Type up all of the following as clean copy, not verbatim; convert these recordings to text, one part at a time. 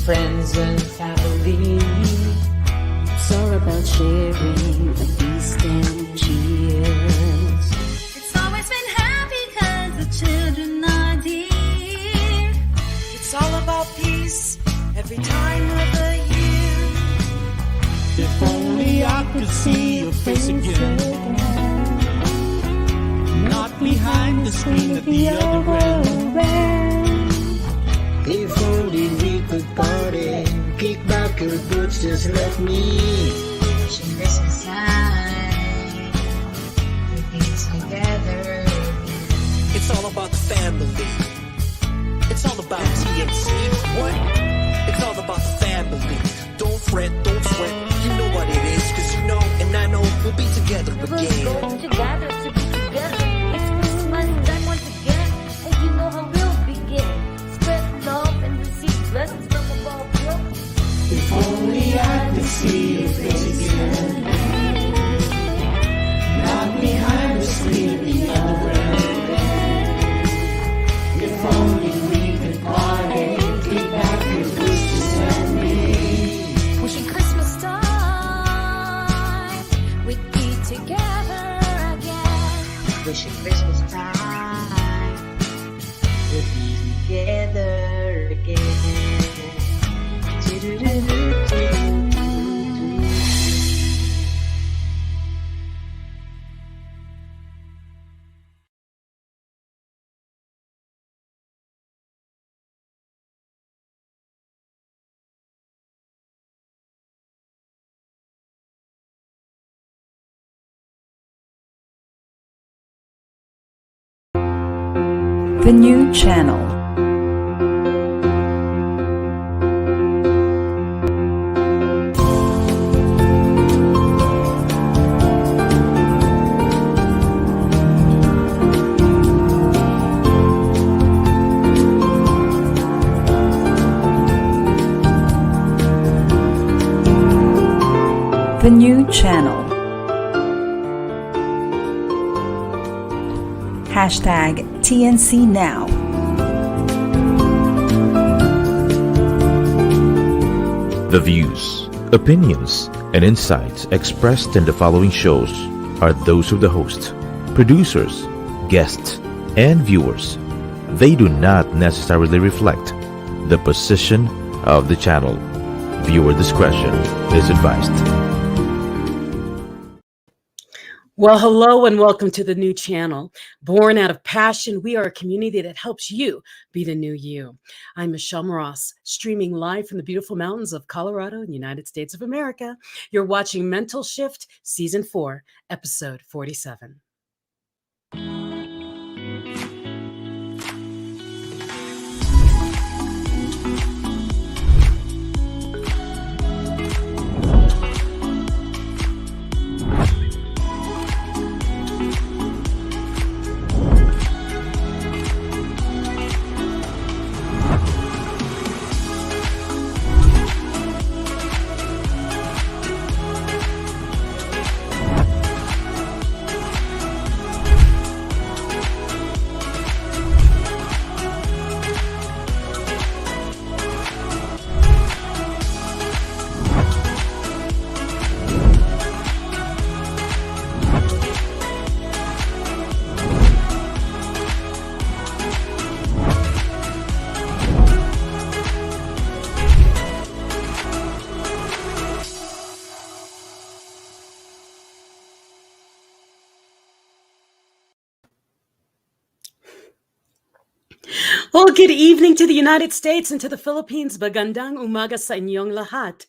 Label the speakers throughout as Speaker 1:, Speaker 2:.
Speaker 1: friends and family.
Speaker 2: It's all about sharing a feast and cheers.
Speaker 3: It's always been happy cause the children are dear.
Speaker 4: It's all about peace every time of the year.
Speaker 5: If only I could see your face again, not behind the screen at the other end.
Speaker 1: If only we could party, kick back your boots, just let me.
Speaker 3: Wishing Christmas time, we'll be together again.
Speaker 4: It's all about the family. It's all about TNC. What? It's all about the family. Don't fret, don't sweat. You know what it is, cause you know, and I know we'll be together
Speaker 2: We'll
Speaker 4: again.
Speaker 2: go together to be together. It's Christmas time once again, and you know how we'll begin. Spread love and receive blessings from above.
Speaker 5: If only I could see your face again, not behind the screen at the other end. If only we could party, kick back your boots, just let me.
Speaker 2: Wishing Christmas time we'd be together again.
Speaker 3: Wishing Christmas time, we'll be together again.
Speaker 6: The new channel. The new channel. Hashtag TNC Now.
Speaker 7: The views, opinions, and insights expressed in the following shows are those of the host, producers, guests, and viewers. They do not necessarily reflect the position of the channel. Viewer discretion is advised.
Speaker 8: Well, hello and welcome to the new channel. Born out of passion, we are a community that helps you be the new you. I'm Michelle Mras, streaming live from the beautiful mountains of Colorado in the United States of America. You're watching Mental Shift, Season 4, Episode 47. Well, good evening to the United States and to the Philippines. Magandang umaga sa inyong lahat.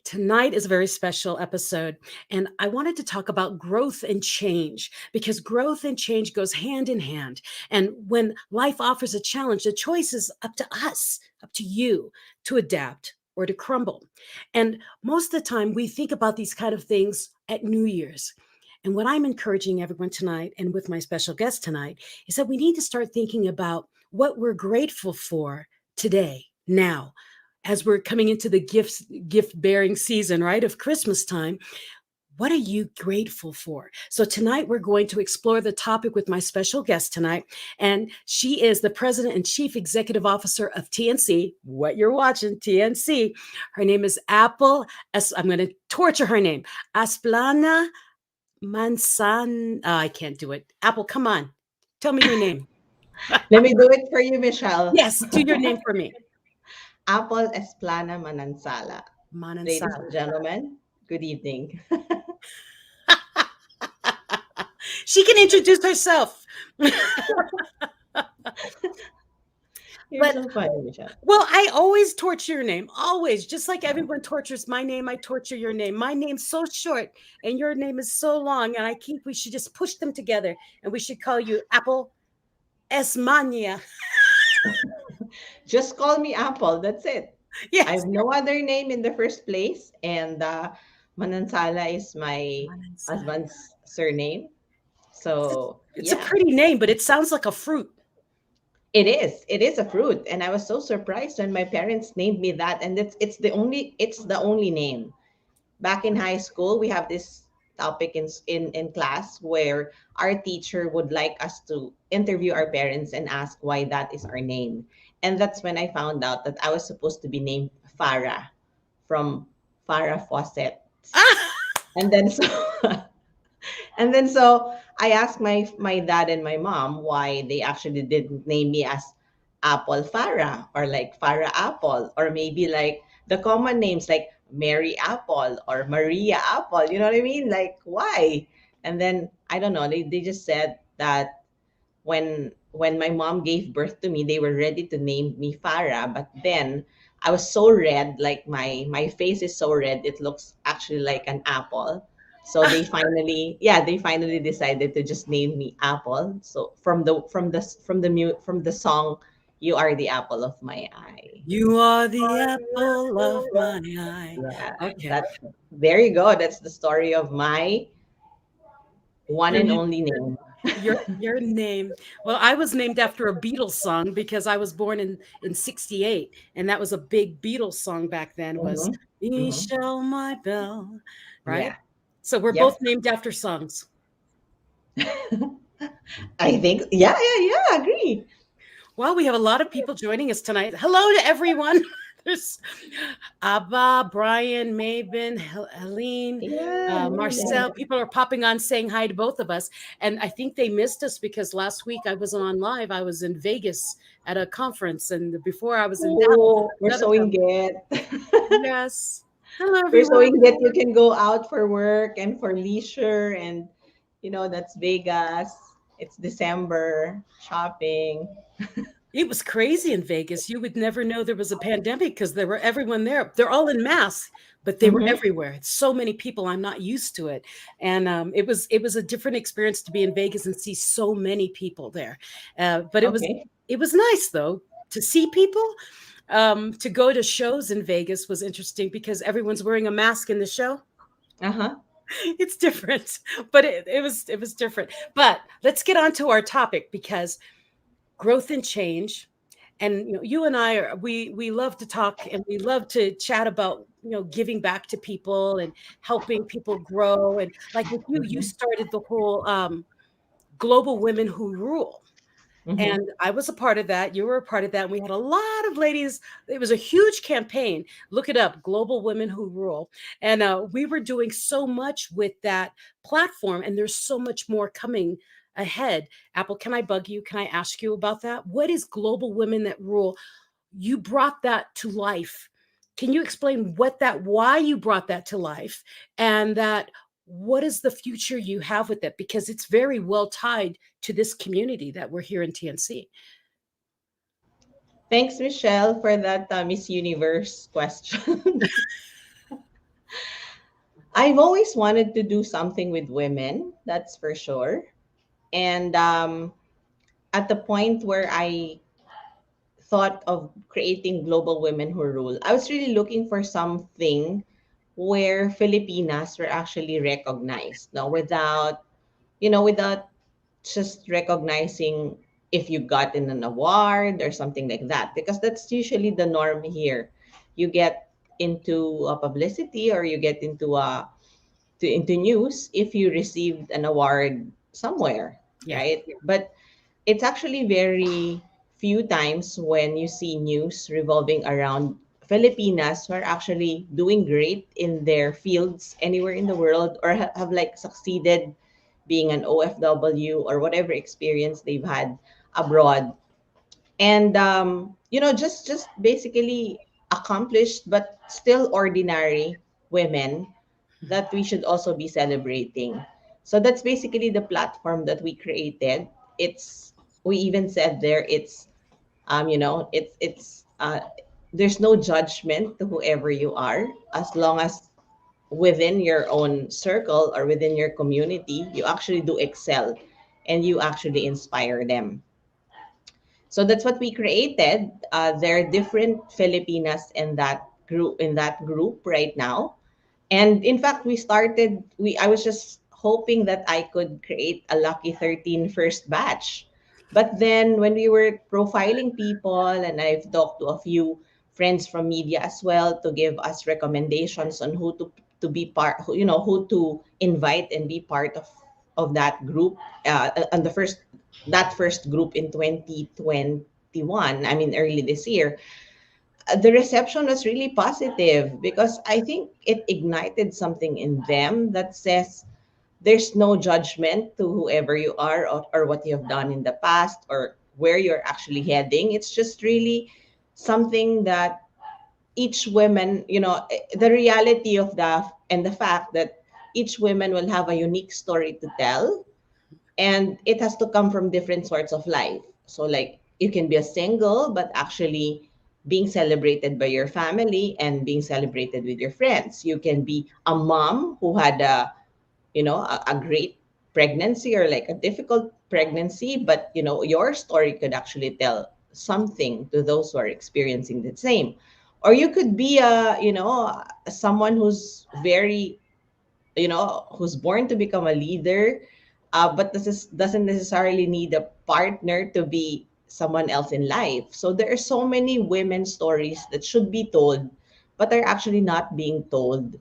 Speaker 8: Tonight is a very special episode, and I wanted to talk about growth and change because growth and change goes hand in hand. And when life offers a challenge, the choice is up to us, up to you to adapt or to crumble. And most of the time, we think about these kind of things at New Year's. And what I'm encouraging everyone tonight, and with my special guest tonight, is that we need to start thinking about what we're grateful for today, now, as we're coming into the gift bearing season, right, of Christmas time. What are you grateful for? So, tonight we're going to explore the topic with my special guest tonight. And she is the president and chief executive officer of TNC. What you're watching, TNC. Her name is Apple. I'm going to torture her name. Esplana I can't do it. Apple, come on. Tell me your name.
Speaker 9: Let me do it for you, Michelle.
Speaker 8: Yes, do your name for me.
Speaker 9: Apple Esplana-Manansala. Ladies
Speaker 8: Manansala.
Speaker 9: and gentlemen, good evening.
Speaker 8: She can introduce herself.
Speaker 9: You're
Speaker 8: But
Speaker 9: so funny, Michelle.
Speaker 8: well, I always torture your name. Always. Just like everyone tortures my name, I torture your name. My name's so short and your name is so long. And we should just push them together and we should call you Apple Esmania.
Speaker 9: Just call me Apple. That's it. I
Speaker 8: Yes.
Speaker 9: have no other name in the first place. And Manansala is my
Speaker 8: Manansala.
Speaker 9: husband's surname. So,
Speaker 8: It's a
Speaker 9: yeah,
Speaker 8: pretty name, but it sounds like a fruit.
Speaker 9: it is. It is a fruit. And I was so surprised when my parents named me that. And it's the only name. Back in high school, we have this topic in class where our teacher would like us to interview our parents and ask why that is our name. And that's when I found out that I was supposed to be named Farah from Farah Fawcett.
Speaker 8: Ah!
Speaker 9: And then so and then so I asked my dad and my mom why they actually didn't name me as Apple Farah or like Farah Apple or maybe like the common names like Mary Apple or Maria Apple. You know what I mean? Like why? And then I don't know. They just said that when my mom gave birth to me, they were ready to name me Farah, but then I was so red, like my face is so red, it looks actually like an apple. So they finally decided to just name me Apple. So from the song, "You Are the Apple of My Eye."
Speaker 8: You are the apple of my eye.
Speaker 9: Yeah,
Speaker 8: Okay.
Speaker 9: that there you go. That's the story of my one
Speaker 8: Your
Speaker 9: and only name.
Speaker 8: your name. Well, I was named after a Beatles song because I was born in 68 and that was a big Beatles song back then was
Speaker 9: Mhm,
Speaker 8: "Be
Speaker 9: mhm.
Speaker 8: Shall My Bell," right?
Speaker 9: Yeah.
Speaker 8: So we're both
Speaker 9: Yep.
Speaker 8: named after songs.
Speaker 9: I think, yeah, yeah, yeah, agree.
Speaker 8: Well, we have a lot of people joining us tonight. Hello to everyone. There's Abba, Brian, Mabin, Helene,
Speaker 9: Yeah, yeah.
Speaker 8: Marcel. People are popping on saying hi to both of us. And I think they missed us because last week I wasn't on live. I was in Vegas at a conference. And before I was in Dallas
Speaker 9: Oh,
Speaker 8: at
Speaker 9: we're
Speaker 8: another
Speaker 9: so
Speaker 8: conference.
Speaker 9: inget.
Speaker 8: Yes. Hello,
Speaker 9: We're so
Speaker 8: everyone.
Speaker 9: inget. You can go out for work and for leisure, and that's Vegas. It's December shopping.
Speaker 8: It was crazy in Vegas. You would never know there was a pandemic because there were everyone there. They're all in masks, but they were
Speaker 9: Mm-hmm.
Speaker 8: everywhere. It's so many people. I'm not used to it, and it was a different experience to be in Vegas and see so many people there. But it was
Speaker 9: Okay.
Speaker 8: it was nice though to see people. To go to shows in Vegas was interesting because everyone's wearing a mask in the show.
Speaker 9: Uh huh.
Speaker 8: It's different, but it was different. But let's get on to our topic because growth and change, and you and I are we love to talk and we love to chat about giving back to people and helping people grow, and like with you
Speaker 9: Mm-hmm.
Speaker 8: started the whole global women who rule,
Speaker 9: Mm-hmm.
Speaker 8: and I was a part of that. You were a part of that. And we had a lot of ladies. It was a huge campaign. Look it up, Global Women Who Rule. And we were doing so much with that platform. And there's so much more coming ahead. Apple, can I bug you? Can I ask you about that? What is Global Women That Rule? You brought that to life. Can you explain why you brought that to life, and that what is the future you have with it? Because it's very well tied to this community that we're here in TNC.
Speaker 9: Thanks, Michelle, for that Miss Universe question. I've always wanted to do something with women, that's for sure. And at the point where I thought of creating Global Women Who Rule, I was really looking for something where Filipinas were actually recognized. No, without just recognizing if you got in an award or something like that, because that's usually the norm here. You get into a publicity or you get into into news if you received an award somewhere,
Speaker 8: Yeah.
Speaker 9: right? But it's actually very few times when you see news revolving around Filipinas who are actually doing great in their fields anywhere in the world, or have like succeeded being an OFW or whatever experience they've had abroad. And just basically accomplished but still ordinary women that we should also be celebrating. So that's basically the platform that we created. It's We even said there, it's there's no judgment to whoever you are, as long as within your own circle or within your community you actually do excel and you actually inspire them. So that's what we created. There are different Filipinas in that group right now. And in fact, we started. We I was just hoping that I could create a lucky 13 first batch. But then when we were profiling people, and I've talked to a few friends from media as well to give us recommendations on who to be part, who to invite and be part of that group, on that first group in 2021. I mean, early this year, the reception was really positive because I think it ignited something in them that says there's no judgment to whoever you are, or what you have done in the past, or where you're actually heading. It's just really something that each woman, the reality of the fact that each woman will have a unique story to tell, and it has to come from different sorts of life. So like, you can be a single but actually being celebrated by your family and being celebrated with your friends. You can be a mom who had a great pregnancy, or like a difficult pregnancy, but your story could actually tell something to those who are experiencing the same. Or you could be someone who's very, who's born to become a leader, but doesn't necessarily need a partner to be someone else in life. So there are so many women stories that should be told, but are actually not being told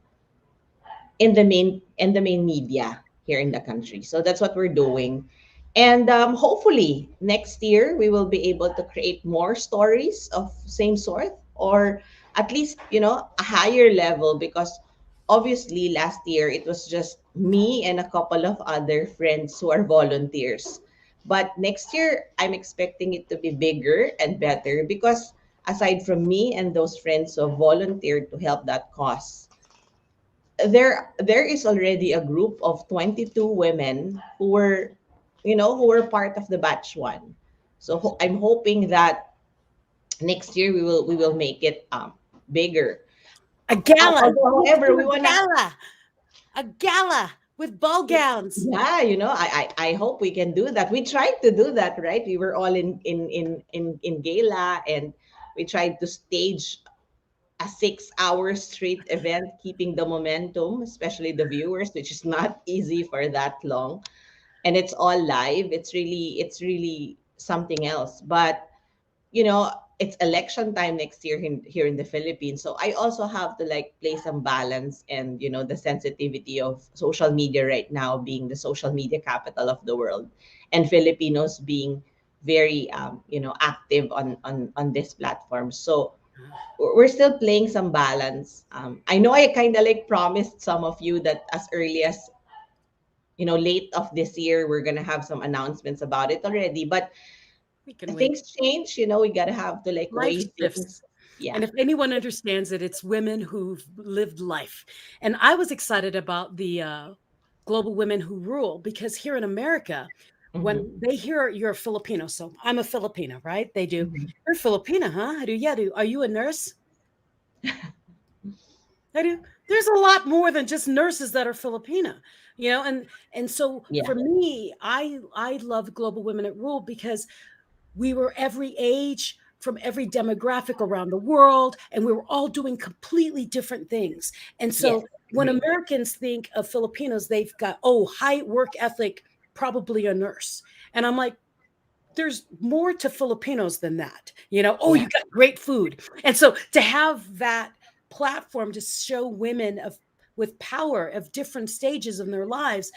Speaker 9: in the main media here in the country. So that's what we're doing. And hopefully next year we will be able to create more stories of same sort, or at least a higher level, because obviously last year it was just me and a couple of other friends who are volunteers. But next year I'm expecting it to be bigger and better, because aside from me and those friends who have volunteered to help that cause, there is already a group of 22 women who were part of the batch one. So I'm hoping that next year we will make it bigger.
Speaker 8: A gala.
Speaker 9: However, we want to.
Speaker 8: A gala with ball gowns.
Speaker 9: Yeah, I hope we can do that. We tried to do that, right? We were all in gala, and we tried to stage a 6 hour straight event, keeping the momentum, especially the viewers, which is not easy for that long. And it's all live. It's really something else. But it's election time next year here in the Philippines. So I also have to like play some balance, and the sensitivity of social media right now, being the social media capital of the world, and Filipinos being very active on this platform. So we're still playing some balance. I know I kind of like promised some of you that as early as late of this year we're gonna have some announcements about it already, but
Speaker 8: We can wait.
Speaker 9: things change. We gotta have to like
Speaker 8: Life
Speaker 9: weigh
Speaker 8: shifts.
Speaker 9: things. Yeah.
Speaker 8: And if anyone understands it, it's women who've lived life. And I was excited about the Global Women Who Rule, because here in America,
Speaker 9: Mm-hmm.
Speaker 8: when they hear you're Filipino, so I'm a Filipina, right? They do.
Speaker 9: Mm-hmm.
Speaker 8: You're Filipina, huh? I do. Yeah. Are you a nurse? I do. There's a lot more than just nurses that are Filipina, and so
Speaker 9: Yeah.
Speaker 8: for me, I love Global Women at Rule because we were every age, from every demographic around the world, and we were all doing completely different things. And
Speaker 9: Yes.
Speaker 8: so when
Speaker 9: Agree.
Speaker 8: Americans think of Filipinos, they've got, high work ethic, probably a nurse. And I'm like, there's more to Filipinos than that.
Speaker 9: Yeah.
Speaker 8: You got great food. And so to have that platform to show women of with power of different stages in their lives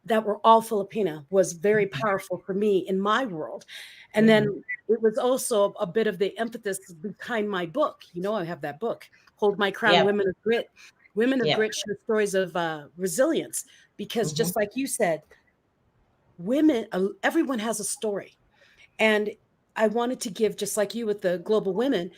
Speaker 8: that were all Filipina was very powerful for me in my world. And then
Speaker 9: Mhm.
Speaker 8: it was also a bit of the emphasis behind my book. I have that book, Hold My Crown,
Speaker 9: Yep.
Speaker 8: Women of Grit. Women of
Speaker 9: Yep.
Speaker 8: Grit share stories of resilience because
Speaker 9: Mhm.
Speaker 8: just like you said, women, everyone has a story. And I wanted to give, just like you with the Global Women,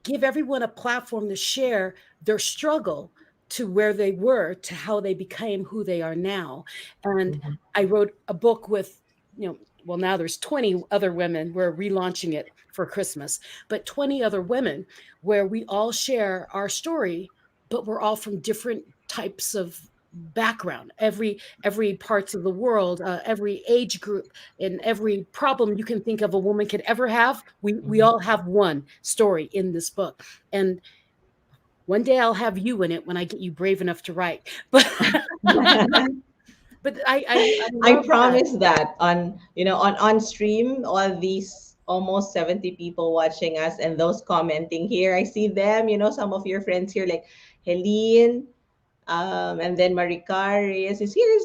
Speaker 8: give everyone a platform to share their struggle to where they were to how they became who they are now. And
Speaker 9: Mhm.
Speaker 8: I wrote a book with, well, now there's 20 other women. We're relaunching it for Christmas, but 20 other women where we all share our story, but we're all from different types of background, every parts of the world, every age group, and every problem you can think of a woman could ever have. We
Speaker 9: Mhm.
Speaker 8: all have one story in this book. And one day I'll have you in it when I get you brave enough to write. But I
Speaker 9: I
Speaker 8: love that.
Speaker 9: promise that on stream, all these almost 70 people watching us and those commenting here, I see them, some of your friends here like Helene, and then Maricaris is here.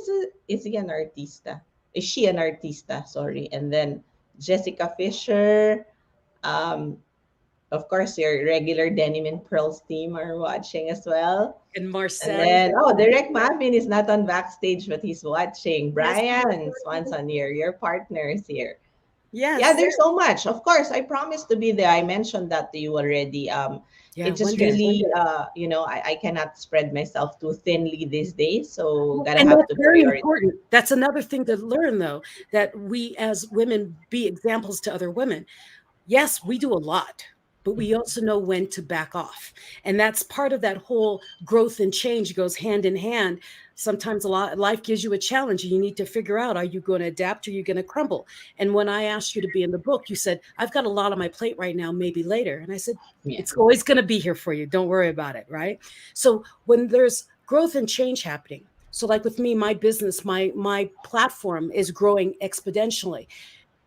Speaker 9: Is he an artista? Is she an artista? Sorry. And then Jessica Fisher, um, of course, your regular Denim and Pearls team are watching as well.
Speaker 8: And
Speaker 9: And
Speaker 8: Marcel is
Speaker 9: then, oh,
Speaker 8: everywhere.
Speaker 9: Direct Mavin is not on backstage, but he's watching.
Speaker 8: Yes,
Speaker 9: Brian Swanson, your partner is here. Yeah,
Speaker 8: yes,
Speaker 9: there's so much. Of course, I promised to be there. I mentioned that to you already.
Speaker 8: yeah.
Speaker 9: It
Speaker 8: One
Speaker 9: just
Speaker 8: day.
Speaker 9: really, I cannot spread myself too thinly these days, so
Speaker 8: Well,
Speaker 9: gotta
Speaker 8: and
Speaker 9: have
Speaker 8: that's
Speaker 9: to
Speaker 8: very
Speaker 9: prioritize.
Speaker 8: important. That's another thing to learn, though, that we as women be examples to other women. Yes, we do a lot, but we also know when to back off. And that's part of that whole growth and change goes hand in hand. Sometimes a lot life gives you a challenge and you need to figure out, are you going to adapt or are you going to crumble? And when I asked you to be in the book, you said, I've got a lot on my plate right now, maybe later. And I said,
Speaker 9: Yeah.
Speaker 8: it's always going to be here for you. Don't worry about it. Right. So when there's growth and change happening, so like with me, my business, my platform is growing exponentially.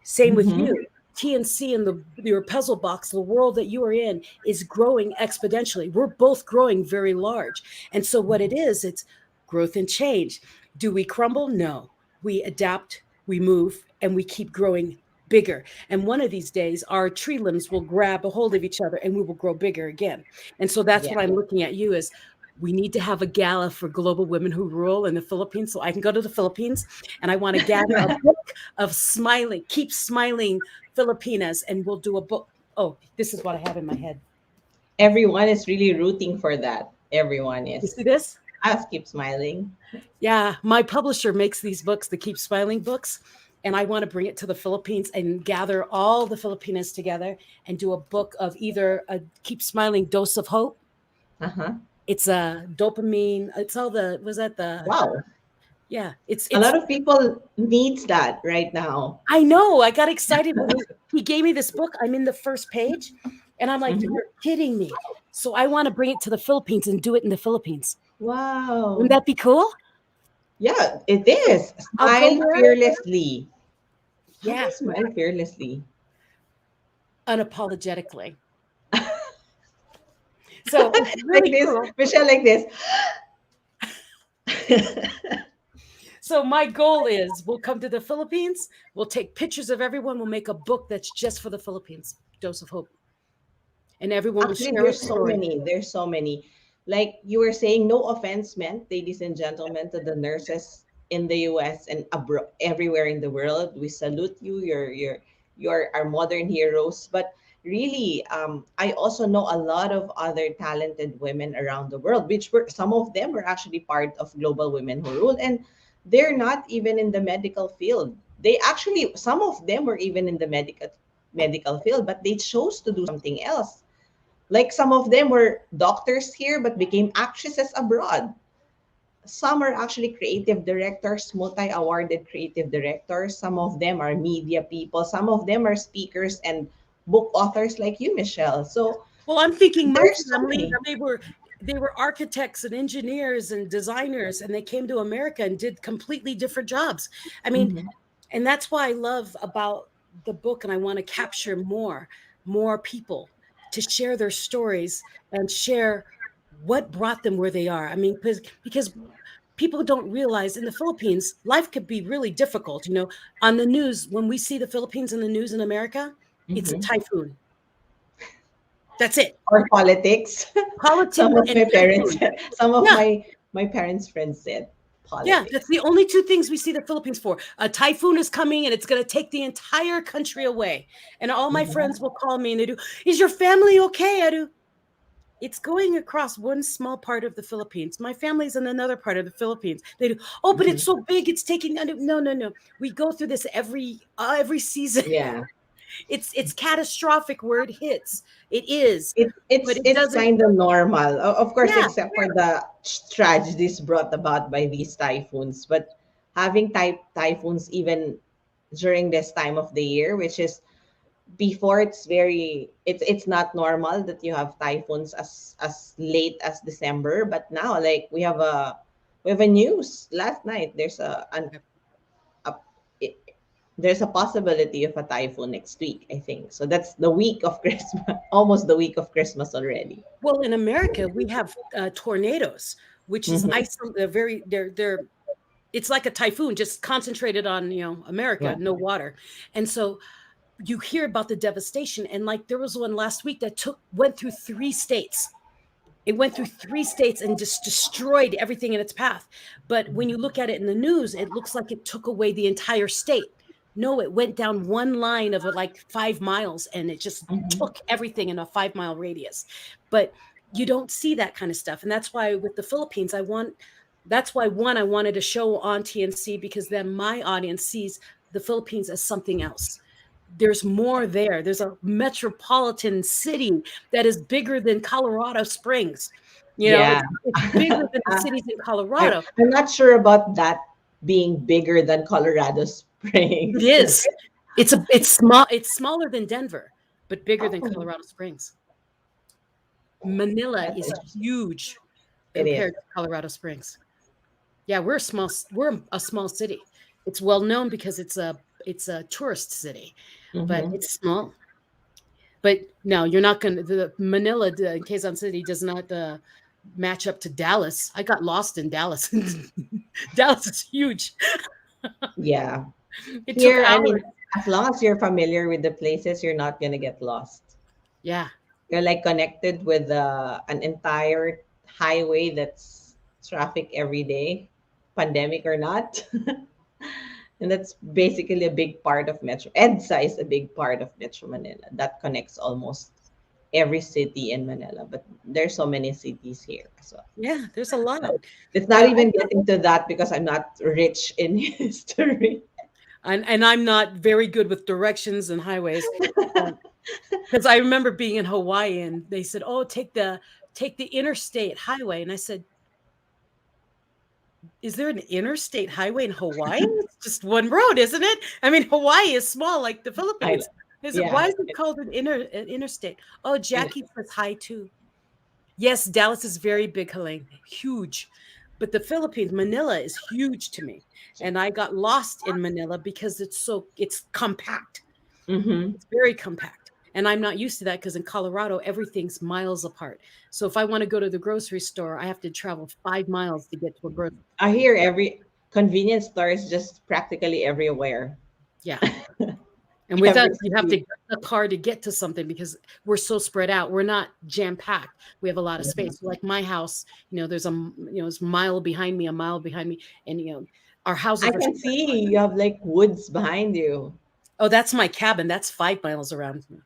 Speaker 8: Same with
Speaker 9: Mm-hmm.
Speaker 8: you. TNC and your puzzle box, the world that you are in is growing exponentially. We're both growing very large. And so what it is, it's growth and change. Do we crumble? No. We adapt, we move, and we keep growing bigger. And one of these days, our tree limbs will grab a hold of each other and we will grow bigger again. And so that's
Speaker 9: Yeah.
Speaker 8: what I'm looking at you as. We need to have a gala for global women who rule in the Philippines so I can go to the Philippines and I want to gather a book of smiling, keep smiling Filipinas, and we'll do a book. Oh, this is what I have in my head.
Speaker 9: Everyone is really rooting for that. Everyone
Speaker 8: You
Speaker 9: is.
Speaker 8: see this?
Speaker 9: I'll keep smiling.
Speaker 8: Yeah, my publisher makes these books, the Keep Smiling books, and I want to bring it to the Philippines and gather all the Filipinas together and do a book of either a Keep Smiling dose of hope.
Speaker 9: Uh-huh.
Speaker 8: It's a dopamine. It's all the was that the
Speaker 9: Wow.
Speaker 8: yeah. It's
Speaker 9: A
Speaker 8: it's.
Speaker 9: lot of people needs that right now.
Speaker 8: I know. I got excited when he gave me this book. I'm in the first page, and I'm like,
Speaker 9: Mhm.
Speaker 8: you're kidding me. So I want to bring it to the Philippines and do it in the Philippines. Wouldn't
Speaker 9: Wow.
Speaker 8: that be cool?
Speaker 9: Yeah, it
Speaker 8: So
Speaker 9: is.
Speaker 8: I'll go
Speaker 9: Smile
Speaker 8: there.
Speaker 9: fearlessly. How do
Speaker 8: Yeah,
Speaker 9: you smile fearlessly?
Speaker 8: unapologetically. So it's
Speaker 9: Like
Speaker 8: really
Speaker 9: this,
Speaker 8: cool.
Speaker 9: Michelle, like this.
Speaker 8: So my goal is we'll come to the Philippines, we'll take pictures of everyone, we'll make a book that's just for the Philippines, Dose of Hope. And everyone will
Speaker 9: Actually,
Speaker 8: share a
Speaker 9: there's so
Speaker 8: story.
Speaker 9: many. There's so many. Like you were saying, no offense meant, ladies and gentlemen, to the nurses in the US and abroad, everywhere in the world. We salute you. You're our modern heroes. But really, I also know a lot of other talented women around the world, which were some of them were actually part of Global Women Who Rule, and they're not even in the medical field. They actually, some of them were even in the medical field, but they chose to do something else. Like some of them were doctors here but became actresses abroad. Some are actually creative directors, multi awarded creative directors. Some of them are media people. Some of them are speakers and book authors like you, Michelle. So
Speaker 8: Well, I'm thinking my
Speaker 9: there's so
Speaker 8: family,
Speaker 9: many.
Speaker 8: they were architects and engineers and designers, and they came to America and did completely different jobs. I mean,
Speaker 9: Mhm.
Speaker 8: and that's why I love about the book, and I want to capture more people to share their stories and share what brought them where they are. I mean, because people don't realize in the Philippines, life could be really difficult. On the news, when we see the Philippines in the news in America, it's a
Speaker 9: Mhm.
Speaker 8: typhoon. That's it.
Speaker 9: Or politics.
Speaker 8: Politics
Speaker 9: Some of
Speaker 8: and
Speaker 9: my parents,
Speaker 8: typhoon.
Speaker 9: some of
Speaker 8: Yeah.
Speaker 9: my parents' friends said
Speaker 8: Yeah,
Speaker 9: politics.
Speaker 8: that's the only two things we see the Philippines for. A typhoon is coming and it's going to take the entire country away. And all my
Speaker 9: Mhm.
Speaker 8: friends will call me and they do, is your family okay? I do. It's going across one small part of the Philippines. My family's in another part of the Philippines. They do, oh, but it's
Speaker 9: Mhm.
Speaker 8: so big. It's taking, no, no, no. We go through this every season.
Speaker 9: Yeah.
Speaker 8: It's catastrophic where it hits. It is,
Speaker 9: It,
Speaker 8: but
Speaker 9: it's
Speaker 8: it
Speaker 9: it's
Speaker 8: doesn't.
Speaker 9: kind of normal, of course,
Speaker 8: Yeah,
Speaker 9: except for the tragedies brought about by these typhoons. But having typhoons even during this time of the year, which is before, it's not normal that you have typhoons as late as December. But now, like, we have a news last night. A it, there's a possibility of a typhoon next week, I think. So that's the week of Christmas, almost the week of Christmas already.
Speaker 8: well, in America, we have tornadoes, which is
Speaker 9: Mm-hmm.
Speaker 8: They're very, they're it's like a typhoon, just concentrated on, America,
Speaker 9: Yeah.
Speaker 8: no water. And so you hear about the devastation. And like there was one last week that went through 3 states. It went through 3 states and just destroyed everything in its path. But when you look at it in the news, it looks like it took away the entire state. No, it went down one line of like 5 miles and it just
Speaker 9: Mm-hmm.
Speaker 8: took everything in a 5 mile radius. But you don't see that kind of stuff. And that's why with the Philippines, that's why I wanted to show on TNC, because then my audience sees the Philippines as something else. There's more there. There's a metropolitan city that is bigger than Colorado Springs.
Speaker 9: Yeah.
Speaker 8: It's bigger than the cities in
Speaker 9: I'm,
Speaker 8: Colorado.
Speaker 9: I'm not sure about that being bigger than Colorado
Speaker 8: It
Speaker 9: Springs.
Speaker 8: is. It's small. It's smaller than Denver, but bigger than
Speaker 9: Oh,
Speaker 8: Colorado Springs. Manila
Speaker 9: that's
Speaker 8: is
Speaker 9: interesting.
Speaker 8: huge
Speaker 9: It is.
Speaker 8: compared to Colorado Springs. Yeah, we're a small city. It's well known because it's a tourist city, but
Speaker 9: Mm-hmm.
Speaker 8: it's small. But no, you're not going to the Manila in Quezon City does not match up to Dallas. I got lost in Dallas. Dallas is huge.
Speaker 9: Yeah.
Speaker 8: It took
Speaker 9: Here, I mean,
Speaker 8: hours.
Speaker 9: as long as you're familiar with the places, you're not gonna get lost.
Speaker 8: Yeah.
Speaker 9: You're like connected with an entire highway that's traffic every day, pandemic or not. And that's basically a big part of Metro. EDSA is a big part of Metro Manila that connects almost every city in Manila. But there's so many cities here as well.
Speaker 8: Yeah, there's a lot.
Speaker 9: It's not even getting to that because I'm not rich in history.
Speaker 8: And I'm not very good with directions and highways. Because I remember being in Hawaii and they said, "Oh, take the interstate highway." And I said, "Is there an interstate highway in Hawaii? It's just one road, isn't it? I mean, Hawaii is small like the
Speaker 9: I,
Speaker 8: Philippines." I said,
Speaker 9: yeah,
Speaker 8: "Why is it called an interstate?" Oh,
Speaker 9: and
Speaker 8: Jackie says hi too. Yes, Dallas is very big, Helene, huge. But the Philippines, Manila is huge to me. And I got lost in Manila because it's compact.
Speaker 9: mm-hmm.
Speaker 8: It's very compact. And I'm not used to that because in Colorado, everything's miles apart. So if I want to go to the grocery store, I have to travel 5 miles to get to a grocery.
Speaker 9: I hear every convenience store is just practically everywhere.
Speaker 8: Yeah. And with
Speaker 9: Every
Speaker 8: us, you have to
Speaker 9: street.
Speaker 8: get a car to get to something because we're so spread out. We're not jam packed. We have a lot of
Speaker 9: Mhm.
Speaker 8: space. Like my house, it's a mile behind me, a mile behind me, and our houses
Speaker 9: I
Speaker 8: are.
Speaker 9: can see you have like woods behind you.
Speaker 8: Oh, that's my cabin. That's 5 miles around me.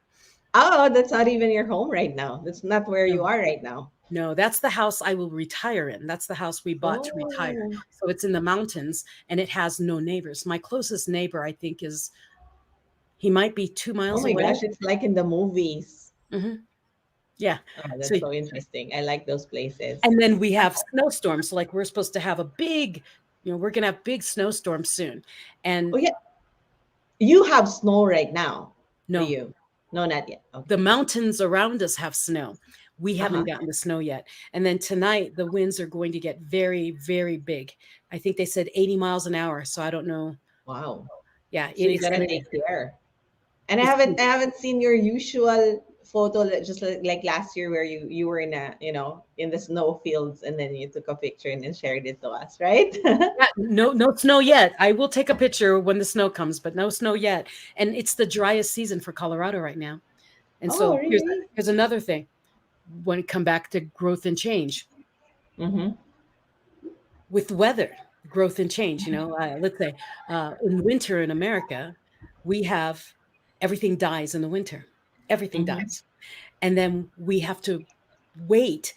Speaker 9: Oh, that's not even your home right now. That's not where
Speaker 8: No,
Speaker 9: you are right now.
Speaker 8: no, that's the house I will retire in. That's the house we bought to retire.
Speaker 9: Oh,
Speaker 8: So it's in the mountains and it has no neighbors. My closest neighbor, I think, he might be 2 miles
Speaker 9: my
Speaker 8: away.
Speaker 9: gosh, it's like in the movies.
Speaker 8: Hmm. Yeah.
Speaker 9: Oh,
Speaker 8: So
Speaker 9: that's so interesting. I like those places.
Speaker 8: and then we have snowstorms. So like we're supposed to have a big, we're gonna have big snowstorms soon.
Speaker 9: Oh
Speaker 8: And
Speaker 9: yeah, you have snow right now. Do
Speaker 8: no,
Speaker 9: you? No, not yet.
Speaker 8: the
Speaker 9: Okay.
Speaker 8: mountains around us have snow. We haven't
Speaker 9: Uh-huh.
Speaker 8: gotten the snow yet. And then tonight the winds are going to get very, very big. I think they said 80 miles an hour. So I don't know.
Speaker 9: Wow.
Speaker 8: Yeah,
Speaker 9: So you
Speaker 8: it's
Speaker 9: gotta
Speaker 8: gonna
Speaker 9: take care. And I
Speaker 8: it's
Speaker 9: haven't I haven't seen your usual photo just like last year where you were in a in the snow fields and then you took a picture and then shared it to us, right?
Speaker 8: Yeah, no snow yet. I will take a picture when the snow comes, but no snow yet. And it's the driest season for Colorado right now. And
Speaker 9: Oh,
Speaker 8: so
Speaker 9: really?
Speaker 8: here's another thing. When it come back to growth and change
Speaker 9: Mm-hmm.
Speaker 8: with weather, growth and change. Let's say in winter in America, we have everything dies in the winter. Everything
Speaker 9: Mm-hmm.
Speaker 8: dies, and then we have to wait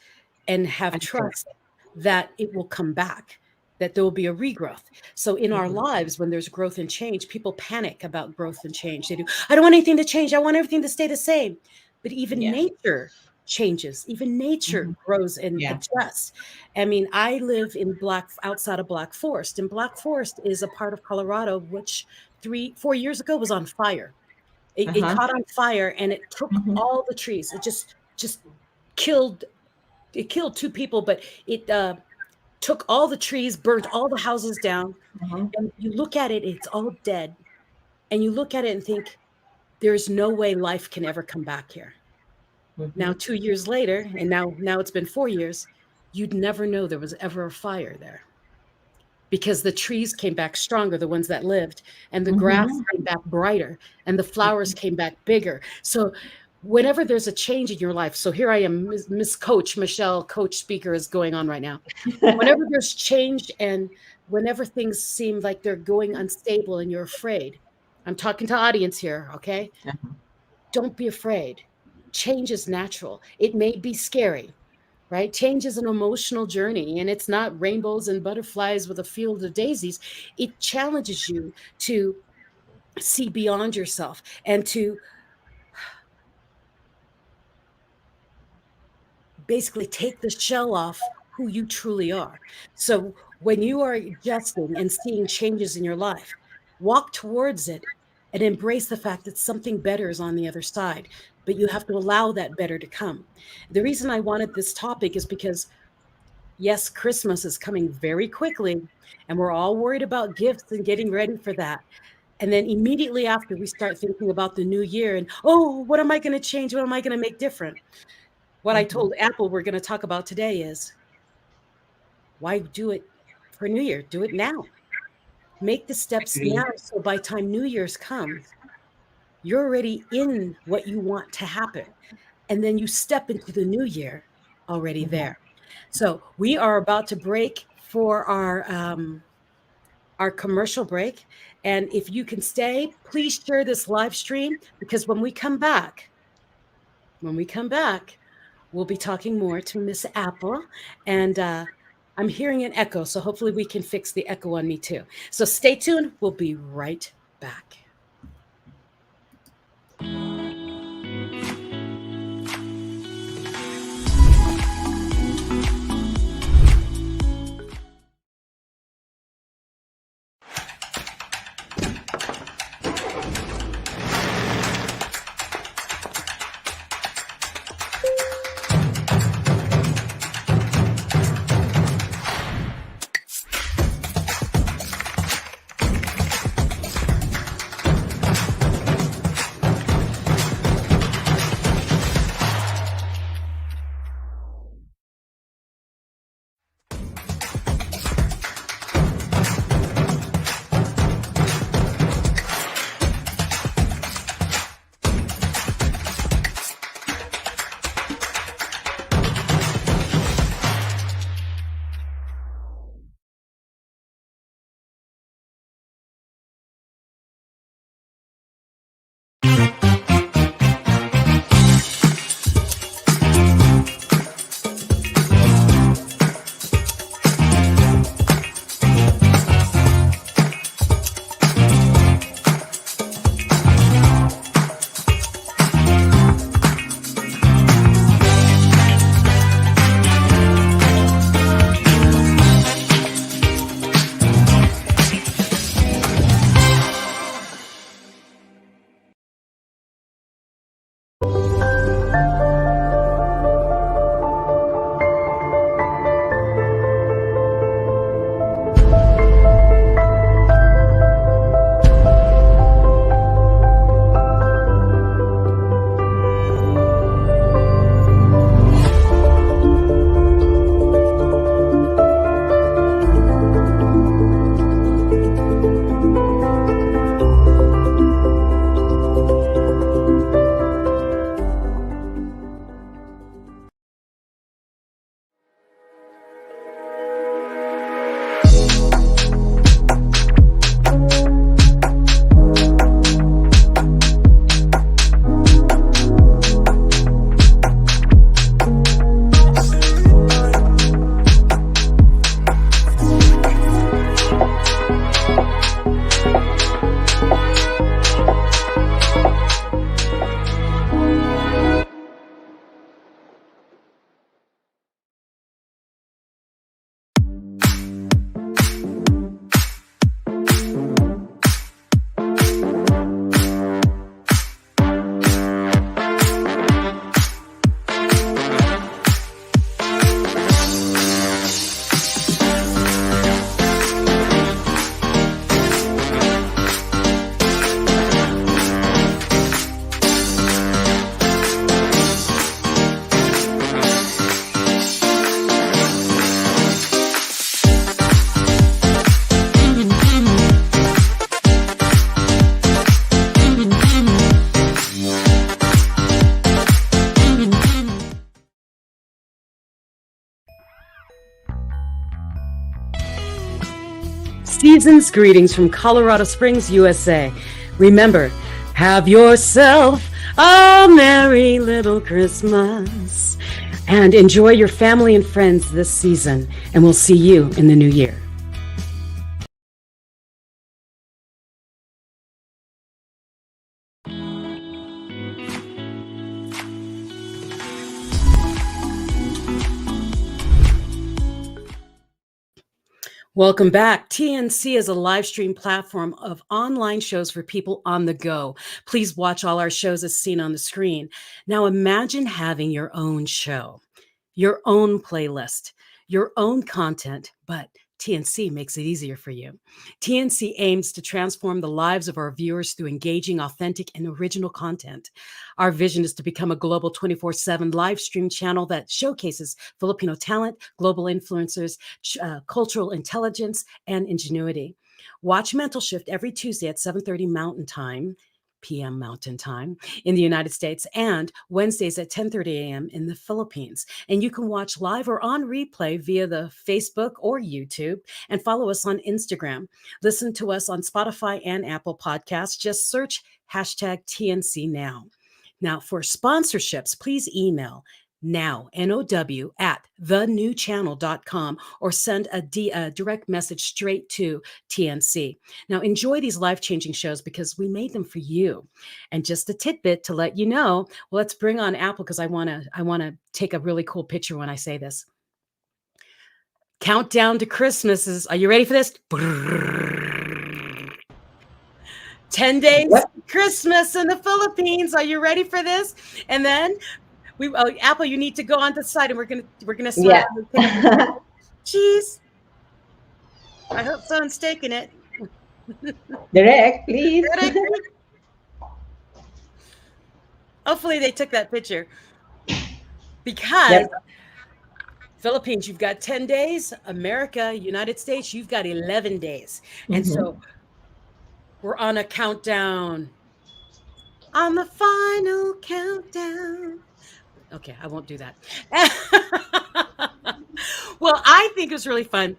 Speaker 8: and have
Speaker 9: Until.
Speaker 8: trust that it will come back, that there will be a regrowth. So in our
Speaker 9: Mm-hmm.
Speaker 8: lives, when there's growth and change, people panic about growth and change. They do, I don't want anything to change. I want everything to stay the same. But even
Speaker 9: Yeah.
Speaker 8: nature changes. Even nature
Speaker 9: Mm-hmm.
Speaker 8: grows and
Speaker 9: Yeah.
Speaker 8: adjusts. I mean, I live in outside of Black Forest, and Black Forest is a part of Colorado which 4 years ago was on fire. It
Speaker 9: Uh-huh.
Speaker 8: caught on fire and it took
Speaker 9: Mm-hmm.
Speaker 8: all the trees. It just killed it killed two people, but it took all the trees, burnt all the houses down.
Speaker 9: Mm-hmm.
Speaker 8: And you look at it, it's all dead. And you look at it and think, there's no way life can ever come back here.
Speaker 9: Mm-hmm.
Speaker 8: Now, 2 years later, and now it's been 4 years, you'd never know there was ever a fire there because the trees came back stronger, the ones that lived, and the grass
Speaker 9: Mm-hmm.
Speaker 8: came back brighter, and the flowers came back bigger. So whenever there's a change in your life, so here I am, Miss Coach, Michelle, coach speaker is going on right now. Whenever there's change and whenever things seem like they're going unstable and you're afraid, I'm talking to audience here, okay? Don't be afraid. Change is natural. It may be scary, right? Change is an emotional journey, and it's not rainbows and butterflies with a field of daisies. It challenges you to see beyond yourself and to basically take the shell off who you truly are. So when you are adjusting and seeing changes in your life, walk towards it and embrace the fact that something better is on the other side, but you have to allow that better to come. The reason I wanted this topic is because, yes, Christmas is coming very quickly, and we're all worried about gifts and getting ready for that. And then immediately after, we start thinking about the new year and, oh, what am I going to change? What am I going to make different? What I told Apple we're going to talk about today is, why do it for New Year? Do it now. Make the steps
Speaker 9: Agree.
Speaker 8: now, so by time New Year's comes, you're already in what you want to happen. And then you step into the new year already there. So we are about to break for our commercial break. And if you can stay, please share this live stream, because when we come back, we'll be talking more to Miss Apple. And I'm hearing an echo, so hopefully we can fix the echo on me too. So stay tuned. We'll be right back. season's greetings from Colorado Springs, USA. Remember, have yourself a merry little Christmas and enjoy your family and friends this season. And we'll see you in the new year. Welcome back. TNC is a live stream platform of online shows for people on the go. Please watch all our shows as seen on the screen. Now imagine having your own show, your own playlist, your own content, but TNC makes it easier for you. TNC aims to transform the lives of our viewers through engaging, authentic, and original content. Our vision is to become a global 24/7 live stream channel that showcases Filipino talent, global influencers, cultural intelligence, and ingenuity. Watch Mental Shift every Tuesday at 7:30 Mountain Time, p.m. Mountain Time in the United States, and Wednesdays at 10:30 a.m. in the Philippines. And you can watch live or on replay via the Facebook or YouTube, and follow us on Instagram. Listen to us on Spotify and Apple Podcasts. Just search hashtag TNC Now. Now, for sponsorships, please email now, N-O-W, at thenewchannel.com, or send a direct message straight to TNC. Now, enjoy these life-changing shows because we made them for you. And just a tidbit to let you know, well, let's bring on Apple because I want to take a really cool picture when I say this. Countdown to Christmas is, are you ready for this? 10 days Christmas in the Philippines. Are you ready for this? And then Apple, you need to go on the side, and we're gonna start.
Speaker 9: Yeah.
Speaker 8: Cheese. I hope someone's taking it.
Speaker 9: Direct, please.
Speaker 8: Hopefully they took that picture. Because
Speaker 9: Yep.
Speaker 8: Philippines, you've got 10 days. America, United States, you've got 11 days. And so we're on a countdown. On the final countdown. Okay, I won't do that. Well, I think it was really fun.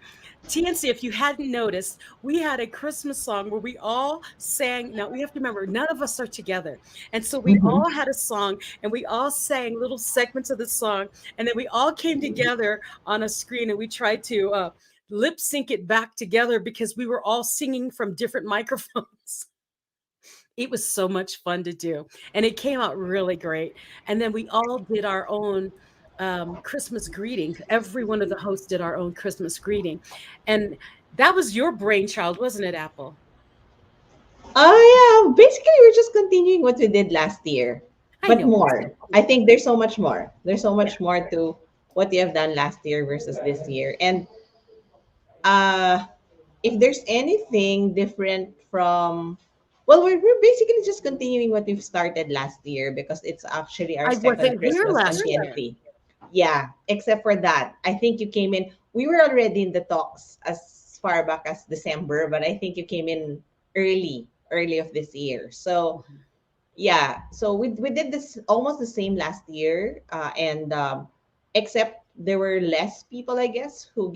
Speaker 8: TNC, if you hadn't noticed, we had a Christmas song where we all sang. Now, we have to remember, none of us are together. And so we all had a song, and we all sang little segments of the song. And then we all came together on a screen, and we tried to lip sync it back together because we were all singing from different microphones. It was so much fun to do, and it came out really great. And then we all did our own Christmas greeting. Every one of the hosts did our own Christmas greeting, and that was your brainchild, wasn't it, Apple?
Speaker 9: Oh yeah, basically we're just continuing what we did last year,
Speaker 8: I
Speaker 9: but
Speaker 8: know.
Speaker 9: more. I think there's so much more. There's so much more to what you have done last year versus this year. And if there's anything different from, well, we're basically just continuing what we've started last year because it's actually our
Speaker 8: I wasn't
Speaker 9: second
Speaker 8: here
Speaker 9: Christmas on
Speaker 8: last year.
Speaker 9: TNT. Yeah, except for that. I think you came in, we were already in the talks as far back as December, but I think you came in early of this year. So yeah, so we did this almost the same last year, and except there were less people, I guess, or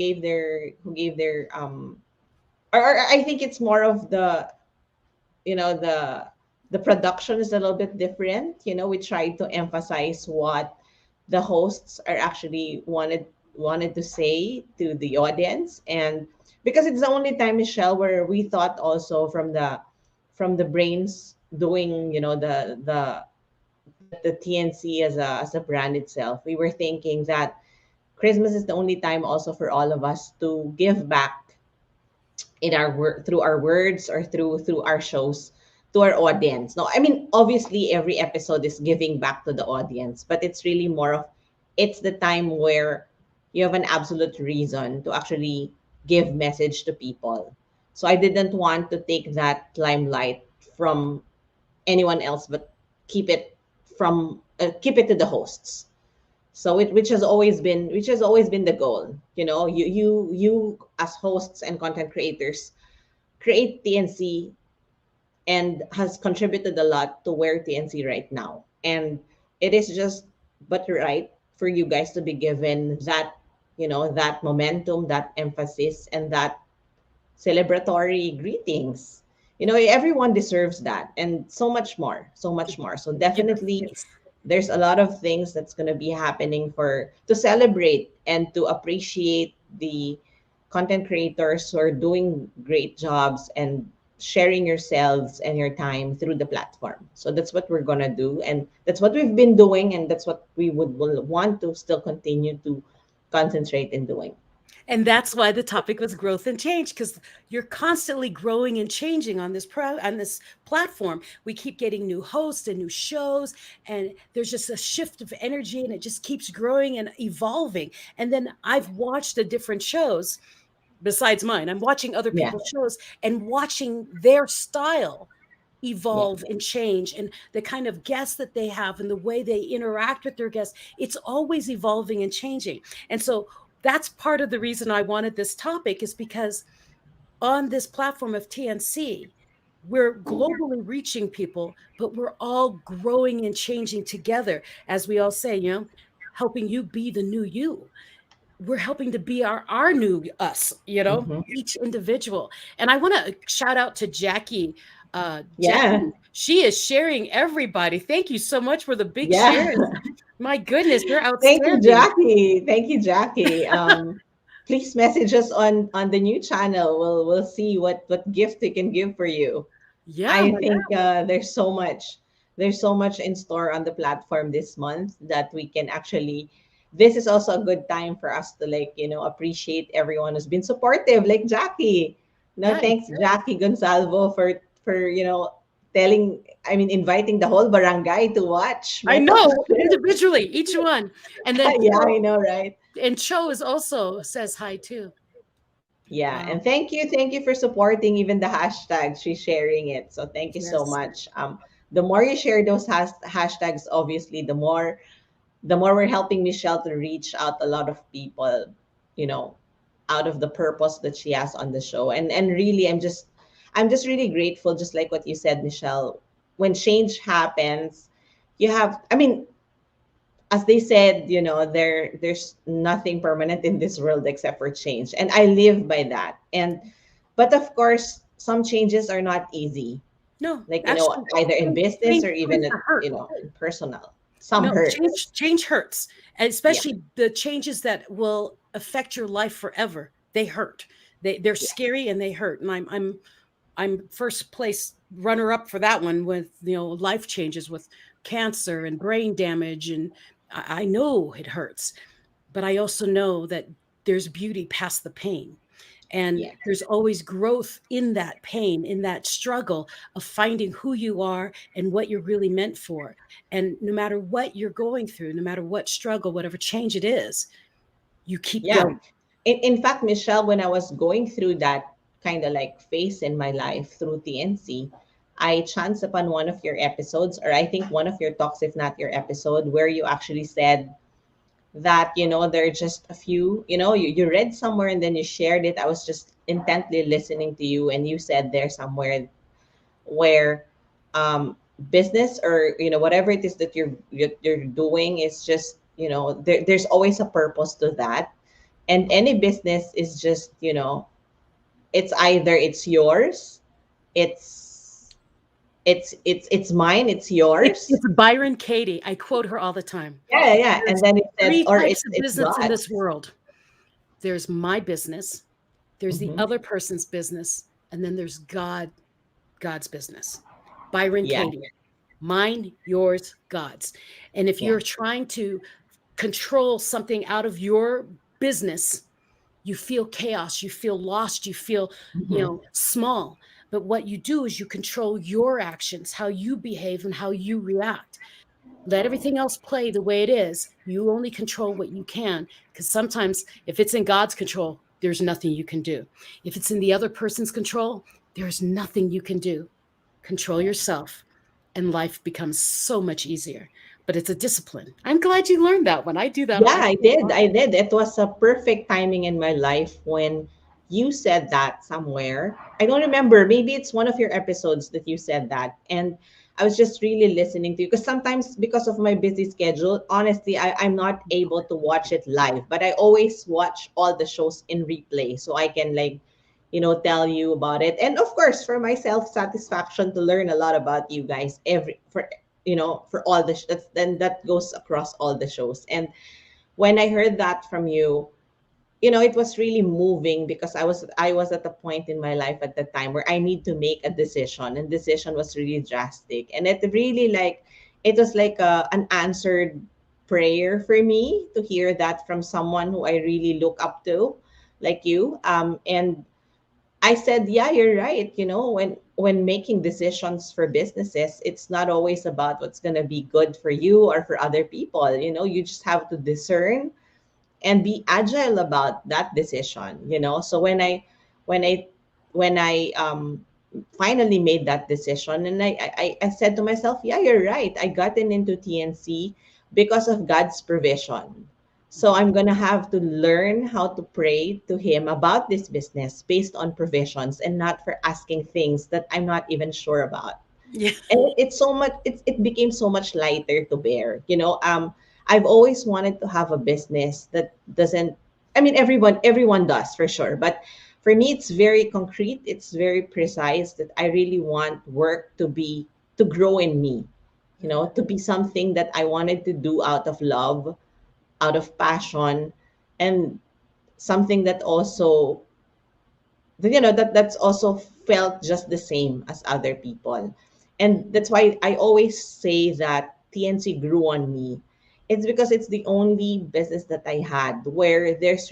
Speaker 9: I think it's more of the, the production is a little bit different. We tried to emphasize what the hosts are actually wanted to say to the audience, and because it's the only time, Michelle, where we thought also from the brains doing, the TNC as a brand itself, we were thinking that Christmas is the only time also for all of us to give back in our work, through our words or through our shows, to our audience. No, I mean, obviously every episode is giving back to the audience, but it's really more of, it's the time where you have an absolute reason to actually give message to people. So I didn't want to take that limelight from anyone else, but keep it to the hosts. So which has always been the goal. You as hosts and content creators create TNC, and has contributed a lot to where TNC right now. And it is just but right for you guys to be given that, that momentum, that emphasis, and that celebratory greetings. Everyone deserves that, and so much more, so much more. So
Speaker 8: Give her
Speaker 9: definitely
Speaker 8: space.
Speaker 9: there's a lot of things that's going to be happening for to celebrate and to appreciate the content creators who are doing great jobs and sharing yourselves and your time through the platform. So that's what we're going to do, and that's what we've been doing, and that's what we will want to still continue to concentrate in doing.
Speaker 8: And that's why the topic was growth and change, because you're constantly growing and changing on this platform. We keep getting new hosts and new shows, and there's just a shift of energy, and it just keeps growing and evolving. And then I've watched the different shows besides mine. I'm watching other
Speaker 9: Yeah.
Speaker 8: people's shows and watching their style
Speaker 9: Yeah.
Speaker 8: evolve and change, and the kind of guests that they have and the way they interact with their guests. It's always evolving and changing. And so that's part of the reason I wanted this topic, is because on this platform of TNC, we're globally reaching people, but we're all growing and changing together. As we all say, helping you be the new you. We're helping to be our new us,
Speaker 9: Hmm.
Speaker 8: each individual. And I want to shout out to Jackie.
Speaker 9: Yeah.
Speaker 8: Jackie, she is sharing everybody. Thank you so much for the big
Speaker 9: Yeah.
Speaker 8: shares. My goodness, you're
Speaker 9: Thank you,
Speaker 8: outstanding.
Speaker 9: Jackie. Thank you, Jackie. Please message us on the new channel. We'll see what gift we can give for you.
Speaker 8: Yeah,
Speaker 9: I think there's so much in store on the platform this month that we can actually. This is also a good time for us to, like, appreciate everyone who's been supportive, like Jackie. No,
Speaker 8: yeah.
Speaker 9: thanks, Jackie Gonsalvo, for telling. I mean, inviting the whole barangay to watch
Speaker 8: I
Speaker 9: my
Speaker 8: know,
Speaker 9: podcast.
Speaker 8: individually, each one. And then
Speaker 9: Yeah, I know, right?
Speaker 8: Cho is also says hi too.
Speaker 9: Yeah,
Speaker 8: Wow.
Speaker 9: and thank you for supporting even the hashtags. She's sharing it, so thank you so
Speaker 8: Yes.
Speaker 9: much. The more you share those hashtags, obviously, the more we're helping Michelle to reach out a lot of people, you know, out of the purpose that she has on the show. And really, I'm just really grateful, just like what you said, Michelle. When change happens, you have. I mean, as they said, there's nothing permanent in this world except for change, and I live by that. But of course, some changes are not easy,
Speaker 8: No,
Speaker 9: like,
Speaker 8: actually,
Speaker 9: either in business
Speaker 8: change
Speaker 9: or even
Speaker 8: tends to hurt.
Speaker 9: in personal. Some
Speaker 8: No,
Speaker 9: hurts.
Speaker 8: change hurts, and
Speaker 9: Yeah.
Speaker 8: especially the changes that will affect your life forever. They hurt. They're
Speaker 9: Yeah.
Speaker 8: scary and they hurt. And I'm first place runner up for that one, with life changes with cancer and brain damage, and I know it hurts, but I also know that there's beauty past the pain. And
Speaker 9: Yeah.
Speaker 8: there's always growth in that pain, in that struggle of finding who you are and what you're really meant for. And no matter what you're going through, no matter what struggle, whatever change it is, you keep
Speaker 9: Yeah.
Speaker 8: going.
Speaker 9: In fact, Michelle, when I was going through that kind of like phase in my life through TNC, I chanced upon one of your episodes, or I think one of your talks, if not your episode, where you actually said that, there are just a few, you read somewhere and then you shared it. I was just intently listening to you, and you said there somewhere where business, or whatever it is that you're doing, is just, there's always a purpose to that. And any business is just, it's either it's yours, it's it's mine, it's yours.
Speaker 8: It's Byron Katie. I quote her all the time.
Speaker 9: Yeah, yeah. And
Speaker 8: There's
Speaker 9: then it says,
Speaker 8: three
Speaker 9: or
Speaker 8: types of
Speaker 9: it's
Speaker 8: business in
Speaker 9: God's.
Speaker 8: this world. There's my business, there's the
Speaker 9: Hmm.
Speaker 8: other person's business, and then there's God's business. Byron
Speaker 9: Yeah.
Speaker 8: Katie. Mine, yours, God's. And if
Speaker 9: Yeah.
Speaker 8: you're trying to control something out of your business, you feel chaos, you feel lost, you feel,
Speaker 9: Hmm.
Speaker 8: small. But what you do is you control your actions, how you behave and how you react. Let everything else play the way it is. You only control what you can, because sometimes if it's in God's control, there's nothing you can do. If it's in the other person's control, there's nothing you can do. Control yourself, and life becomes so much easier. But it's a discipline. I'm glad you learned that one. I do that
Speaker 9: Yeah,
Speaker 8: all
Speaker 9: I
Speaker 8: day
Speaker 9: did.
Speaker 8: long.
Speaker 9: I did. It was a perfect timing in my life when you said that somewhere. I don't remember. Maybe it's one of your episodes that you said that. And I was just really listening to you, because sometimes, because of my busy schedule, honestly, I'm not able to watch it live, but I always watch all the shows in replay so I can, like, tell you about it. And of course, for my self satisfaction to learn a lot about you guys for all the then that goes across all the shows. And when I heard that from you, it was really moving because I was at a point in my life at the time where I need to make a decision, and decision was really drastic, and it was like an answered prayer for me to hear that from someone who I really look up to, like you. And I said, yeah, you're right. When making decisions for businesses, it's not always about what's going to be good for you or for other people. You just have to discern and be agile about that decision. So when i when I finally made that decision, and I said to myself, yeah, you're right, I gotten into TNC because of God's provision. So I'm gonna have to learn how to pray to him about this business based on provisions, and not for asking things that I'm not even sure about.
Speaker 8: Yeah.
Speaker 9: And it became so much lighter to bear. I've always wanted to have a business that doesn't, I mean, everyone does for sure, but for me it's very concrete, it's very precise, that I really want work to grow in me, to be something that I wanted to do out of love, out of passion, and something that also, that's also felt just the same as other people. And that's why I always say that TNC grew on me. It's because it's the only business that I had where there's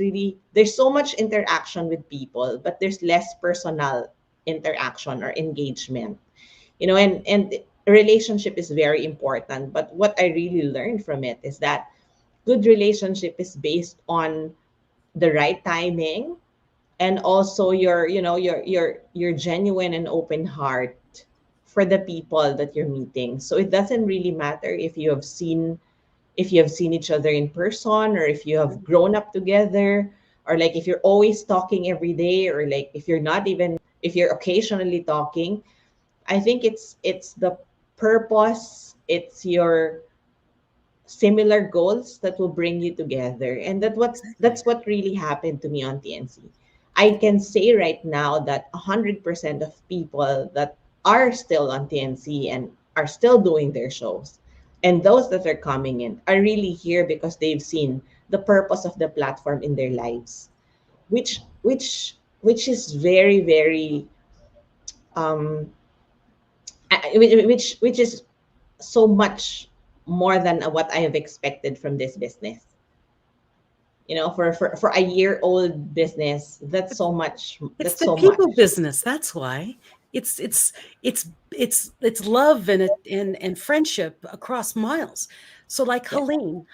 Speaker 9: so much interaction with people, but there's less personal interaction or engagement. And relationship is very important, but what I really learned from it is that good relationship is based on the right timing, and also your genuine and open heart for the people that you're meeting. So it doesn't really matter if you have seen each other in person, or if you have grown up together, or like if you're always talking every day, or like if you're occasionally talking. I think it's the purpose, it's your similar goals that will bring you together. And that's what really happened to me on TNC. I can say right now that 100% of people that are still on TNC and are still doing their shows, and those that are coming in, are really here because they've seen the purpose of the platform in their lives, which is very, very um which is so much more than what I have expected from this business. For a year old business, that's so much.
Speaker 8: It's
Speaker 9: That's
Speaker 8: the
Speaker 9: so
Speaker 8: people
Speaker 9: much.
Speaker 8: business. That's why. It's love and friendship across miles. So like
Speaker 9: Yeah.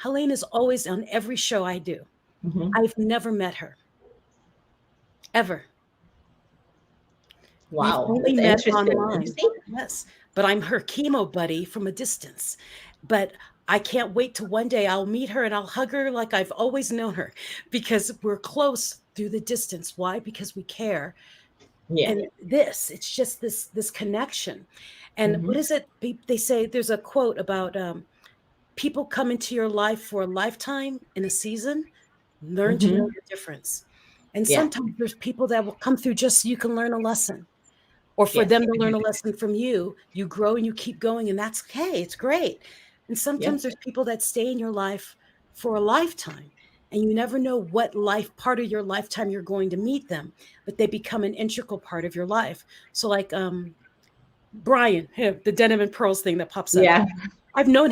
Speaker 8: Helene is always on every show I do.
Speaker 9: Hmm.
Speaker 8: I've never met her ever. We've
Speaker 9: Wow,
Speaker 8: only
Speaker 9: that's
Speaker 8: met
Speaker 9: interesting. You
Speaker 8: online.
Speaker 9: see?
Speaker 8: Yes, but I'm her chemo buddy from a distance. But I can't wait to one day I'll meet her and I'll hug her like I've always known her, because we're close through the distance. Why? Because we care.
Speaker 9: Yeah.
Speaker 8: And it's just this connection. And
Speaker 9: Hmm.
Speaker 8: what is it? They say there's a quote about people come into your life for a lifetime in a season. Learn to know
Speaker 9: Hmm.
Speaker 8: the difference. And
Speaker 9: Yeah.
Speaker 8: sometimes there's people that will come through just so you can learn a lesson, or for
Speaker 9: Yes.
Speaker 8: them to learn a lesson from you. You grow and you keep going, and that's okay. It's great. And
Speaker 9: Yeah.
Speaker 8: sometimes there's people that stay in your life for a lifetime, and you never know what life part of your lifetime you're going to meet them, but they become an integral part of your life. So, like Brian, the denim and pearls thing that pops up.
Speaker 9: Yeah.
Speaker 8: I've known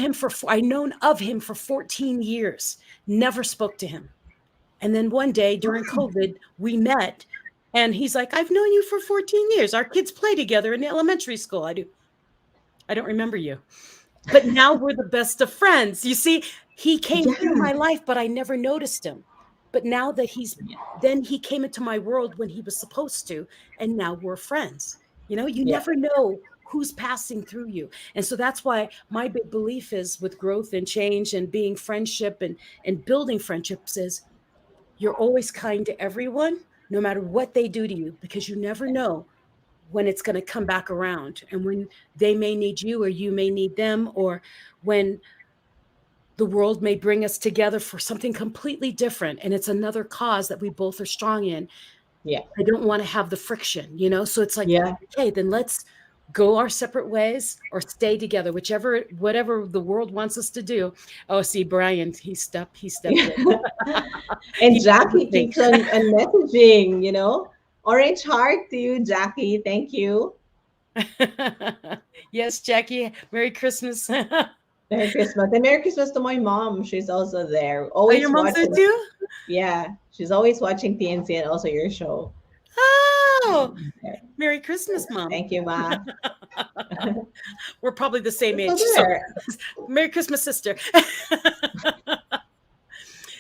Speaker 8: of him for 14 years. Never spoke to him. And then one day during COVID, we met, and he's like, I've known you for 14 years. Our kids play together in elementary school. I don't remember you. But now we're the best of friends. You see, he came through
Speaker 9: Yeah.
Speaker 8: my life, but I never noticed him. But now that then he came into my world when he was supposed to, and now we're friends. You
Speaker 9: Yeah.
Speaker 8: never know who's passing through you. And so that's why my big belief is with growth and change and being friendship and building friendships is you're always kind to everyone, no matter what they do to you, because you never know when it's going to come back around, and when they may need you or you may need them, or when the world may bring us together for something completely different and it's another cause that we both are strong in.
Speaker 9: Yeah.
Speaker 8: I don't want to have the friction, So it's like,
Speaker 9: Yeah.
Speaker 8: okay, then let's go our separate ways or stay together, whatever the world wants us to do. Oh, see, Brian, he stepped in.
Speaker 9: And
Speaker 8: He agreed with
Speaker 9: Jackie
Speaker 8: me.
Speaker 9: keeps on messaging, Orange heart to you, Jackie. Thank you.
Speaker 8: Yes, Jackie, Merry Christmas.
Speaker 9: Merry Christmas. And Merry Christmas to my mom. She's also there.
Speaker 8: Oh, your
Speaker 9: Always
Speaker 8: mom's there
Speaker 9: watching.
Speaker 8: too?
Speaker 9: Yeah. She's always watching TNC and also your show.
Speaker 8: Oh,
Speaker 9: There.
Speaker 8: Merry Christmas, Mom.
Speaker 9: Thank you, Ma.
Speaker 8: We're probably the same
Speaker 9: So
Speaker 8: age. So
Speaker 9: there.
Speaker 8: Merry Christmas, sister.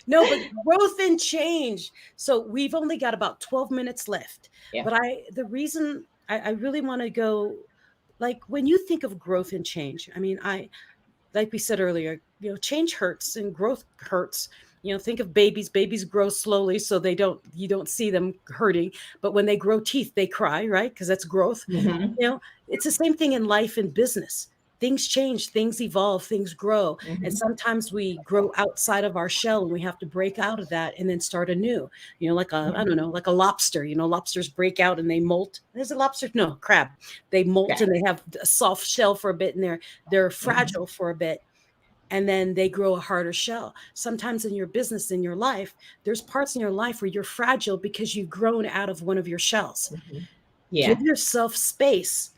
Speaker 8: No, but growth and change. So we've only got about 12 minutes left.
Speaker 9: Yeah.
Speaker 8: But the reason I really want to go, like when you think of growth and change, I mean, like we said earlier, change hurts and growth hurts. Think of babies. Babies grow slowly, so you don't see them hurting. But when they grow teeth, they cry, right? Because that's growth.
Speaker 9: Mm-hmm.
Speaker 8: It's the same thing in life and business. Things change, things evolve, things grow. And
Speaker 9: Mm-hmm.
Speaker 8: sometimes we grow outside of our shell and we have to break out of that and then start anew. Like I don't know, like a lobster. Lobsters break out and they molt. There's a lobster, no, crab. They molt
Speaker 9: Okay.
Speaker 8: and they have a soft shell for a bit and they're
Speaker 9: Mm-hmm.
Speaker 8: fragile for a bit. And then they grow a harder shell. Sometimes in your business, in your life, there's parts in your life where you're fragile because you've grown out of one of your shells.
Speaker 9: Mm-hmm.
Speaker 8: Give
Speaker 9: Yeah.
Speaker 8: yourself space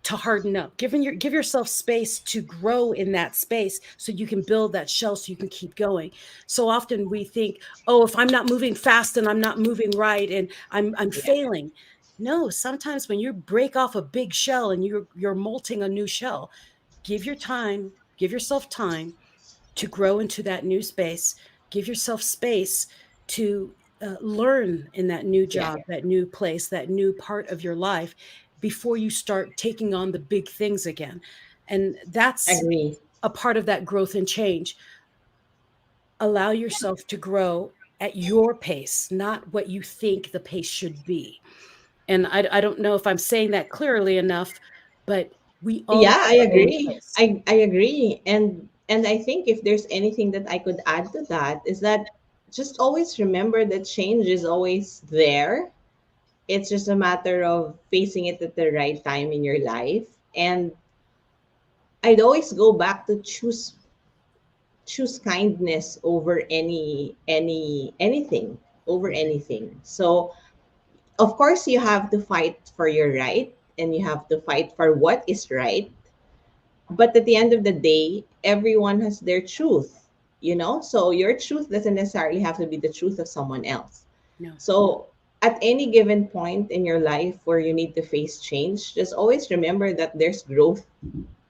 Speaker 8: to harden up. Give yourself space to grow in that space so you can build that shell so you can keep going. So often we think, oh, if I'm not moving fast and I'm not moving right and I'm
Speaker 9: Yeah.
Speaker 8: failing. No, sometimes when you break off a big shell and you're molting a new shell, give yourself time to grow into that new space. Give yourself space to learn in that new
Speaker 9: Yeah.
Speaker 8: job, that new place, that new part of your life before you start taking on the big things again. And that's
Speaker 9: Agree.
Speaker 8: a part of that growth and change. Allow yourself to grow at your pace, not what you think the pace should be. And I don't know if I'm saying that clearly enough, but we all
Speaker 9: Yeah,
Speaker 8: have
Speaker 9: I
Speaker 8: our own
Speaker 9: agree.
Speaker 8: pace.
Speaker 9: I agree. And I think if there's anything that I could add to that is that just always remember that change is always there. It's just a matter of facing it at the right time in your life. And I'd always go back to choose kindness over anything, over anything. So of course you have to fight for your right and you have to fight for what is right, but at the end of the day everyone has their truth, so your truth doesn't necessarily have to be the truth of someone else.
Speaker 8: No.
Speaker 9: So at any given point in your life where you need to face change, just always remember that there's growth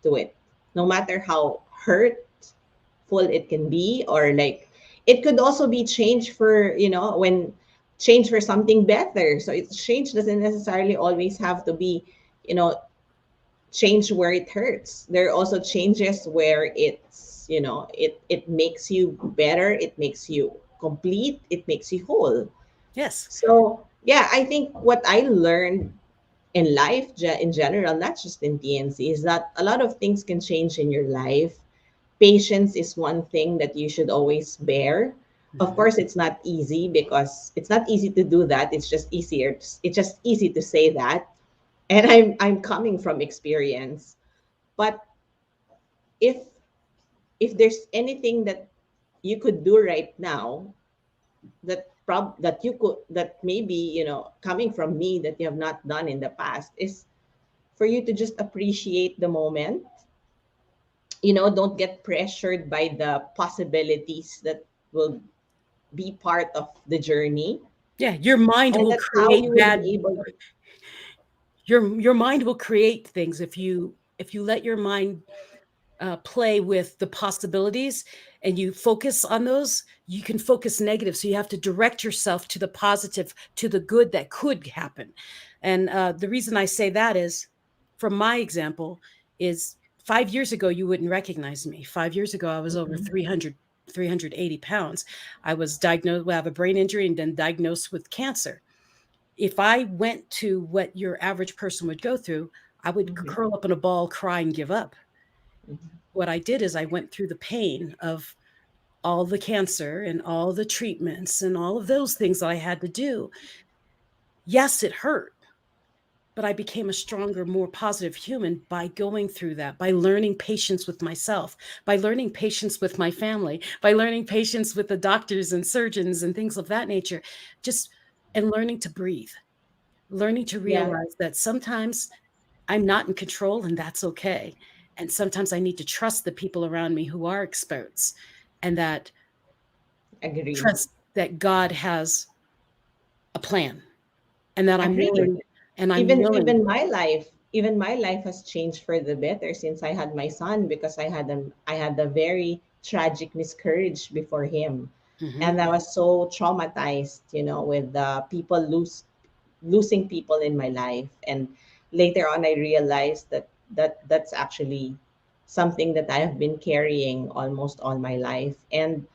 Speaker 9: to it, no matter how hurtful it can be, or like it could also be change for, when change for something better. So it's change doesn't necessarily always have to be, you know change where it hurts. There are also changes where it makes you better, it makes you complete, it makes you whole.
Speaker 8: Yes.
Speaker 9: So yeah, I think what I learned in life, in general, not just in TNC, is that a lot of things can change in your life. Patience is one thing that you should always bear. Of
Speaker 8: Mhm.
Speaker 9: course it's not easy, because it's not easy to do that. It's just easy to say that, and I'm coming from experience. But if there's anything that you could do right now, that you could, that maybe, coming from me, that you have not done in the past, is for you to just appreciate the moment. Don't get pressured by the possibilities that will be part of the journey,
Speaker 8: Yeah, your mind
Speaker 9: and
Speaker 8: will
Speaker 9: that's how
Speaker 8: create
Speaker 9: you will be
Speaker 8: bad
Speaker 9: able to.
Speaker 8: your mind will create things if you let your mind play with the possibilities and you focus on those. You can focus negative, so you have to direct yourself to the positive, to the good that could happen. And the reason I say that is, from my example, is 5 years ago you wouldn't recognize me. 5 years ago I was over
Speaker 9: Mhm.
Speaker 8: 380 pounds. I was diagnosed with, I have a brain injury and then diagnosed with cancer. If I went to what your average person would go through, I would
Speaker 9: Mhm.
Speaker 8: curl up in a ball, cry, and give up.
Speaker 9: Mhm.
Speaker 8: What I did is I went through the pain of all the cancer and all the treatments and all of those things that I had to do. yes, it hurt, but I became a stronger, more positive human by going through that, by learning patience with myself, by learning patience with my family, by learning patience with the doctors and surgeons and things of that nature. Just and learning to breathe, learning to
Speaker 9: Yeah,
Speaker 8: realize that sometimes I'm not in control and that's okay. And sometimes I need to trust the people around me who are experts and that
Speaker 9: agree.
Speaker 8: trust that God has a plan and that
Speaker 9: Agree.
Speaker 8: I'm
Speaker 9: Even
Speaker 8: willing.
Speaker 9: my life has changed for the better since I had my son, because I had a very tragic miscarriage before him, and
Speaker 8: Mhm.
Speaker 9: I was so traumatized, with losing people in my life. And later on I realized that that's actually something that I have been carrying almost all my life. And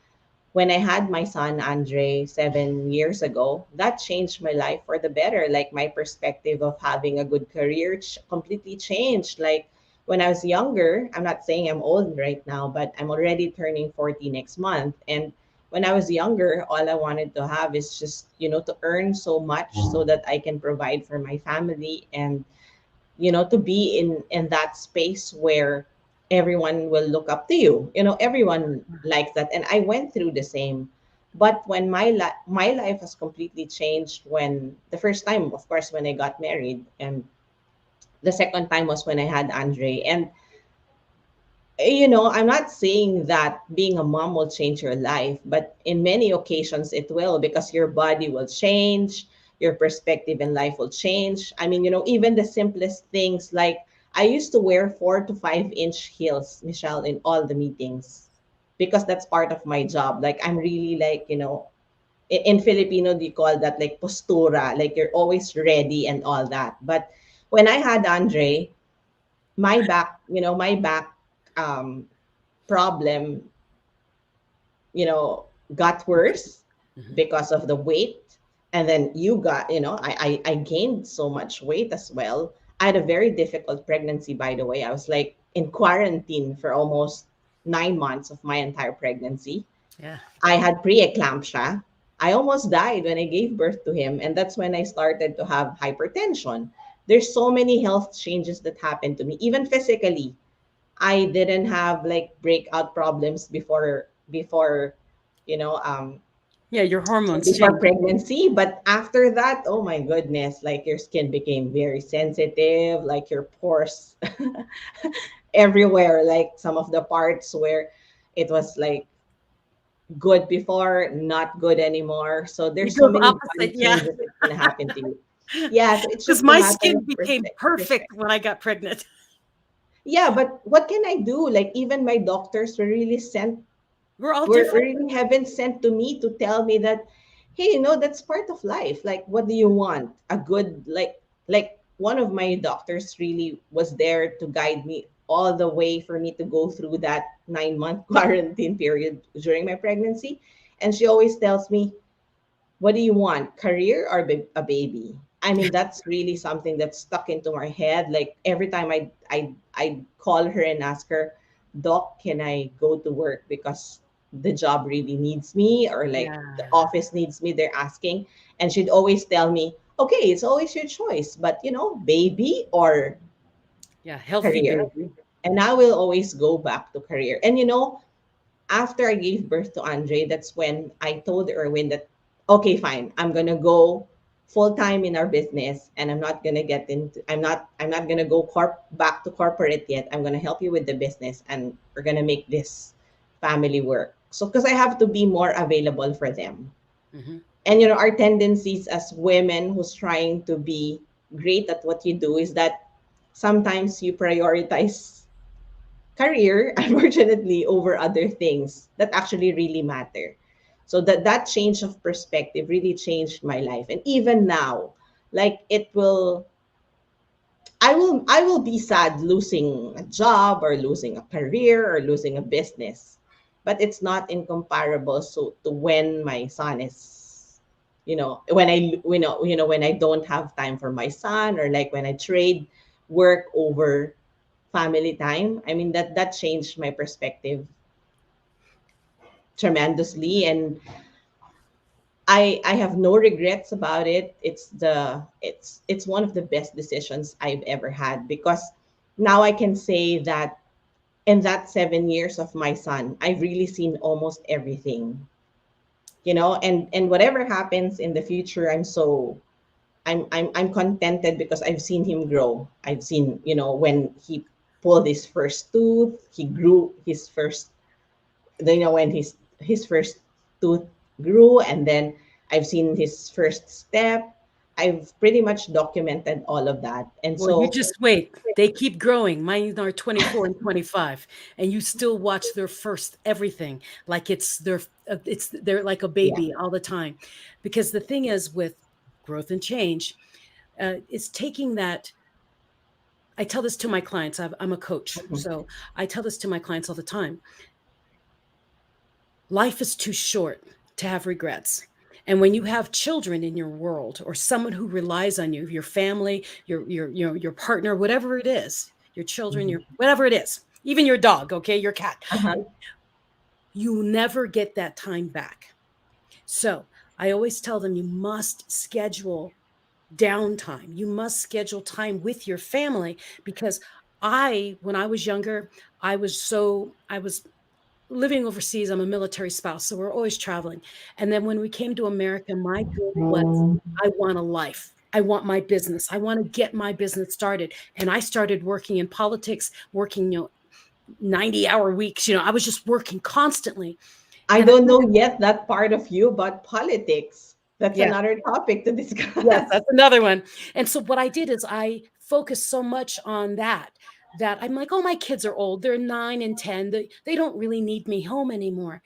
Speaker 9: when I had my son Andre 7 years ago, that changed my life for the better. Like, my perspective of having a good career completely changed. Like, when I was younger, I'm not saying I'm old right now, but I'm already turning 40 next month. And when I was younger, all I wanted to have is just, to earn so much so that I can provide for my family, and to be in that space where everyone will look up to you. Everyone likes that, and I went through the same. But when my life has completely changed, when the first time, of course, when I got married, and the second time was when I had Andre. And I'm not saying that being a mom will change your life, but in many occasions it will, because your body will change, your perspective in life will change. I mean, even the simplest things, like I used to wear 4 to 5 inch heels, Michelle, in all the meetings, because that's part of my job. Like, I'm really, like, in Filipino, they call that like postura, like you're always ready and all that. But when I had Andre, my back um, problem, got worse
Speaker 8: Mhm.
Speaker 9: because of the weight. And then I gained so much weight as well. I had a very difficult pregnancy, by the way. I was like in quarantine for almost 9 months of my entire pregnancy.
Speaker 8: Yeah.
Speaker 9: I had preeclampsia. I almost died when I gave birth to him. And that's when I started to have hypertension. There's so many health changes that happened to me, even physically. I didn't have like breakout problems before you know um
Speaker 8: Yeah, your hormones
Speaker 9: before
Speaker 8: change.
Speaker 9: pregnancy, but after that, oh my goodness, like your skin became very sensitive, like your pores everywhere, like some of the parts where it was like good before, not good anymore. So
Speaker 8: It
Speaker 9: there's so
Speaker 8: goes
Speaker 9: many
Speaker 8: opposite,
Speaker 9: body
Speaker 8: yeah.
Speaker 9: changes that's gonna happen to you. Yeah, so it's
Speaker 8: Because
Speaker 9: just a
Speaker 8: my
Speaker 9: matter of
Speaker 8: skin became perfect
Speaker 9: perspective.
Speaker 8: when I got pregnant.
Speaker 9: Yeah, but what can I do? Like, even my doctors were really
Speaker 8: We're all different.
Speaker 9: really heaven sent to me to tell me that, hey, that's part of life. Like, what do you want? A good, like one of my doctors really was there to guide me all the way for me to go through that 9 month quarantine period during my pregnancy. And she always tells me, what do you want, career or a baby? I mean, that's really something that's stuck into my head. Like, every time I call her and ask her, doc, can I go to work because the job really needs me, or like the
Speaker 8: Yeah.
Speaker 9: office needs me, they're asking. And she'd always tell me, okay, it's always your choice, but baby or
Speaker 8: Yeah, healthy
Speaker 9: career.
Speaker 8: baby.
Speaker 9: And I will always go back to career. And after I gave birth to Andre, that's when I told Erwin that, okay, fine, I'm gonna go full time in our business, and I'm not gonna go back to corporate yet. I'm gonna help you with the business, and we're gonna make this family work. So, because I have to be more available for them.
Speaker 8: Mhm.
Speaker 9: And our tendencies as women who's trying to be great at what you do is that sometimes you prioritize career, unfortunately, over other things that actually really matter. So that change of perspective really changed my life. And even now, like, I will be sad losing a job, or losing a career, or losing a business. But it's not incomparable so to when my son is, when when I don't have time for my son, or like when I trade work over family time. I mean, that changed my perspective tremendously. And I have no regrets about it. It's one of the best decisions I've ever had, because now I can say that in that 7 years of my son, I've really seen almost everything, and whatever happens in the future, I'm contented because I've seen him grow. I've seen, when he pulled his first tooth, he grew his first, when his first tooth grew, and then I've seen his first step. I've pretty much documented all of that. And
Speaker 8: Well, you
Speaker 9: so,
Speaker 8: just wait. They keep growing. Mine are 24 and 25, and you still watch their first everything like it's they're like a
Speaker 9: yeah.
Speaker 8: baby all the time. Because the thing is with growth and change, it's taking that. I tell this to my clients. I'm a coach,
Speaker 9: Mhm.
Speaker 8: so I tell this to my clients all the time. Life is too short to have regrets. And when you have children in your world or someone who relies on you, your family, your partner, whatever it is, your children, your
Speaker 9: Mhm.
Speaker 8: whatever it is, even your dog, okay, your cat,
Speaker 9: Uh-huh.
Speaker 8: you never get that time back. So I always tell them you must schedule downtime. You must schedule time with your family because when I was younger, I was living overseas. I'm a military spouse, so we're always traveling. And then when we came to America, my goal was I want a life. I want my business. I want to get my business started. And I started working in politics, working, 90-hour weeks. I was just working constantly.
Speaker 9: I
Speaker 8: And I
Speaker 9: don't
Speaker 8: look
Speaker 9: know
Speaker 8: at,
Speaker 9: yet that part of you, but politics. That's
Speaker 8: yeah,
Speaker 9: another topic to
Speaker 8: yes,
Speaker 9: discuss.
Speaker 8: that's another one. And so what I did is I focused so much on that I'm like, oh, my kids are old. They're 9 and 10. They don't really need me home anymore.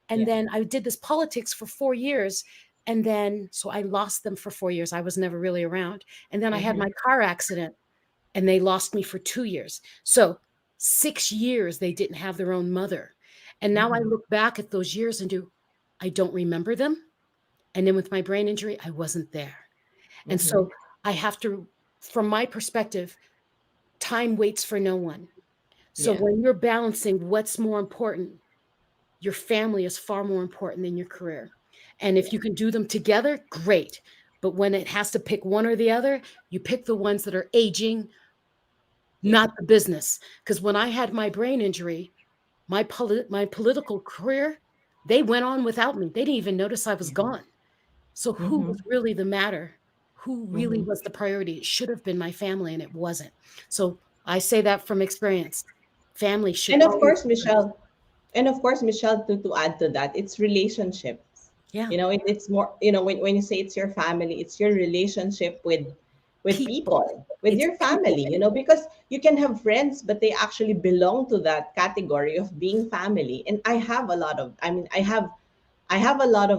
Speaker 8: And
Speaker 9: Yeah.
Speaker 8: then I did this politics for 4 years. And then, so I lost them for 4 years. I was never really around. And then I had
Speaker 9: Hmm.
Speaker 8: my car accident and they lost me for 2 years. So 6 years they didn't have their own mother. And now I
Speaker 9: Hmm.
Speaker 8: look back at those years and I don't remember them. And then with my brain injury, I wasn't there. And
Speaker 9: Hmm.
Speaker 8: so I have to, from my perspective, time waits for no one. So
Speaker 9: Yeah.
Speaker 8: when you're balancing what's more important, your family is far more important than your career. And if
Speaker 9: Yeah.
Speaker 8: you can do them together, great. But when it has to pick one or the other, you pick the ones that are aging,
Speaker 9: Yeah.
Speaker 8: not the business. Because when I had my brain injury, my political career, they went on without me. They didn't even notice I was
Speaker 9: Yeah.
Speaker 8: gone. So who
Speaker 9: Hmm.
Speaker 8: was really the matter? Who really
Speaker 9: Hmm.
Speaker 8: was the priority? It should have been my family, and it wasn't. So I say that from experience. Family should
Speaker 9: And of
Speaker 8: always
Speaker 9: course,
Speaker 8: be first.
Speaker 9: Michelle, to add to that, it's relationships.
Speaker 8: Yeah.
Speaker 9: It's more, when you say it's your family, it's your relationship with
Speaker 8: People.
Speaker 9: people, with
Speaker 8: It's
Speaker 9: your
Speaker 8: people.
Speaker 9: family, because you can have friends, but they actually belong to that category of being family. And I have a lot of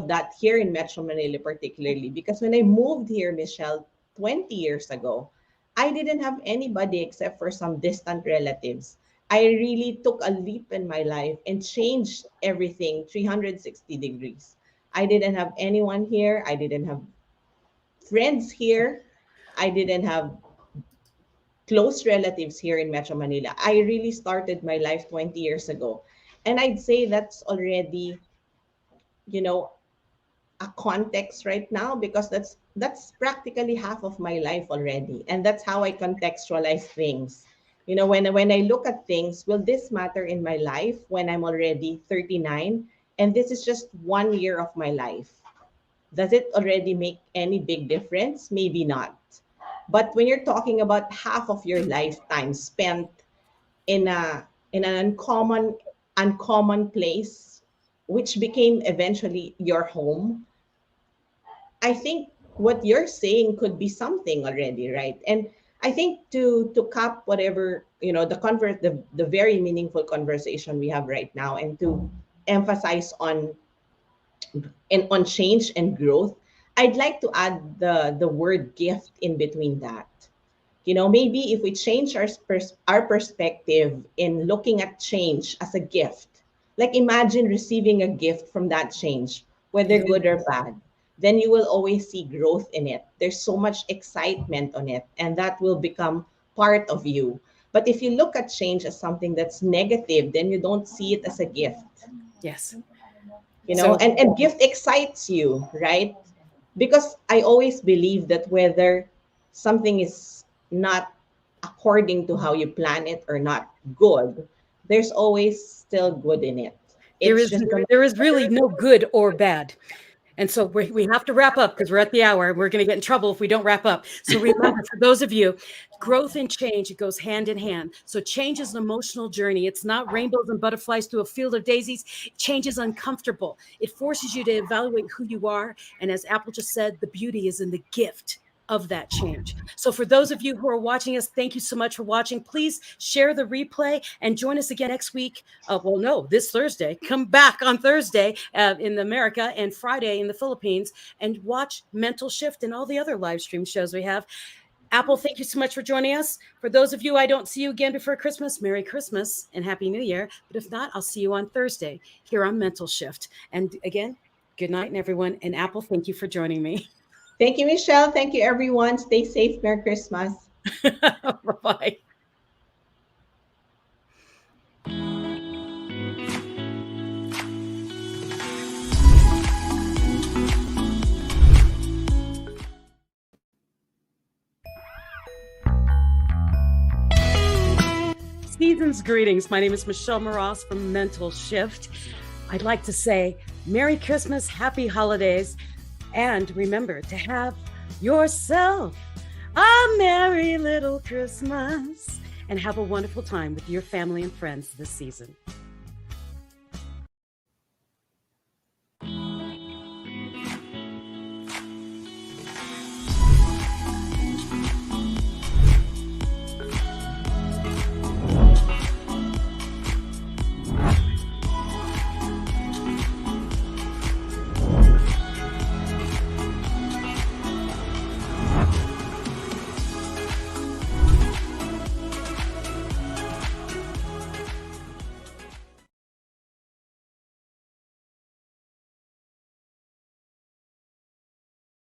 Speaker 9: that here in Metro Manila, particularly because when I moved here, Michelle, 20 years ago, I didn't have anybody except for some distant relatives. I really took a leap in my life and changed everything 360 degrees. I didn't have anyone here. I didn't have friends here. I didn't have close relatives here in Metro Manila. I really started my life 20 years ago. And I'd say that's already, you know, a context right now, because that's practically half of my life already, and that's how I contextualize things. When I look at things, will this matter in my life when I'm already 39, and this is just 1 year of my life? Does it already make any big difference? Maybe not. But when you're talking about half of your lifetime spent in an uncommon place, which became eventually your home, I think what you're saying could be something already, right? And I think to cap whatever, the very meaningful conversation we have right now, and to emphasize on change and growth, I'd like to add the word gift in between that. Maybe if we change our perspective in looking at change as a gift, like imagine receiving a gift from that change, whether
Speaker 8: Yeah.
Speaker 9: good or bad, then you will always see growth in it. There's so much excitement on it, and that will become part of you. But if you look at change as something that's negative, then you don't see it as a gift.
Speaker 8: Yes. So
Speaker 9: and gift excites you, right? Because I always believe that whether something is not according to how you plan it or not good, there's always still good in it.
Speaker 8: there
Speaker 9: It's
Speaker 8: is
Speaker 9: just a
Speaker 8: there is really no good or bad. And so we have to wrap up because we're at the hour. We're going to get in trouble if we don't wrap up. So remember, for those of you, growth and change, it goes hand in hand. So change is an emotional journey. It's not rainbows and butterflies through a field of daisies. Change is uncomfortable. It forces you to evaluate who you are. And as Apple just said, the beauty is in the gift of that change. So for those of you who are watching us, thank you so much for watching. Please share the replay and join us again next week. This Thursday. Come back on Thursday in America and Friday in the Philippines and watch Mental Shift and all the other live stream shows we have. Apple, thank you so much for joining us. For those of you I don't see you again before Christmas, Merry Christmas and Happy New Year. But if not, I'll see you on Thursday here on Mental Shift. And again, good night, and everyone. And Apple, thank you for joining me.
Speaker 9: Thank you, Michelle. Thank you, everyone. Stay safe. Merry Christmas.
Speaker 8: Bye-bye. Season's greetings. My name is Michelle Mras from Mental Shift. I'd like to say Merry Christmas, Happy Holidays, and remember to have yourself a merry little Christmas and have a wonderful time with your family and friends this season.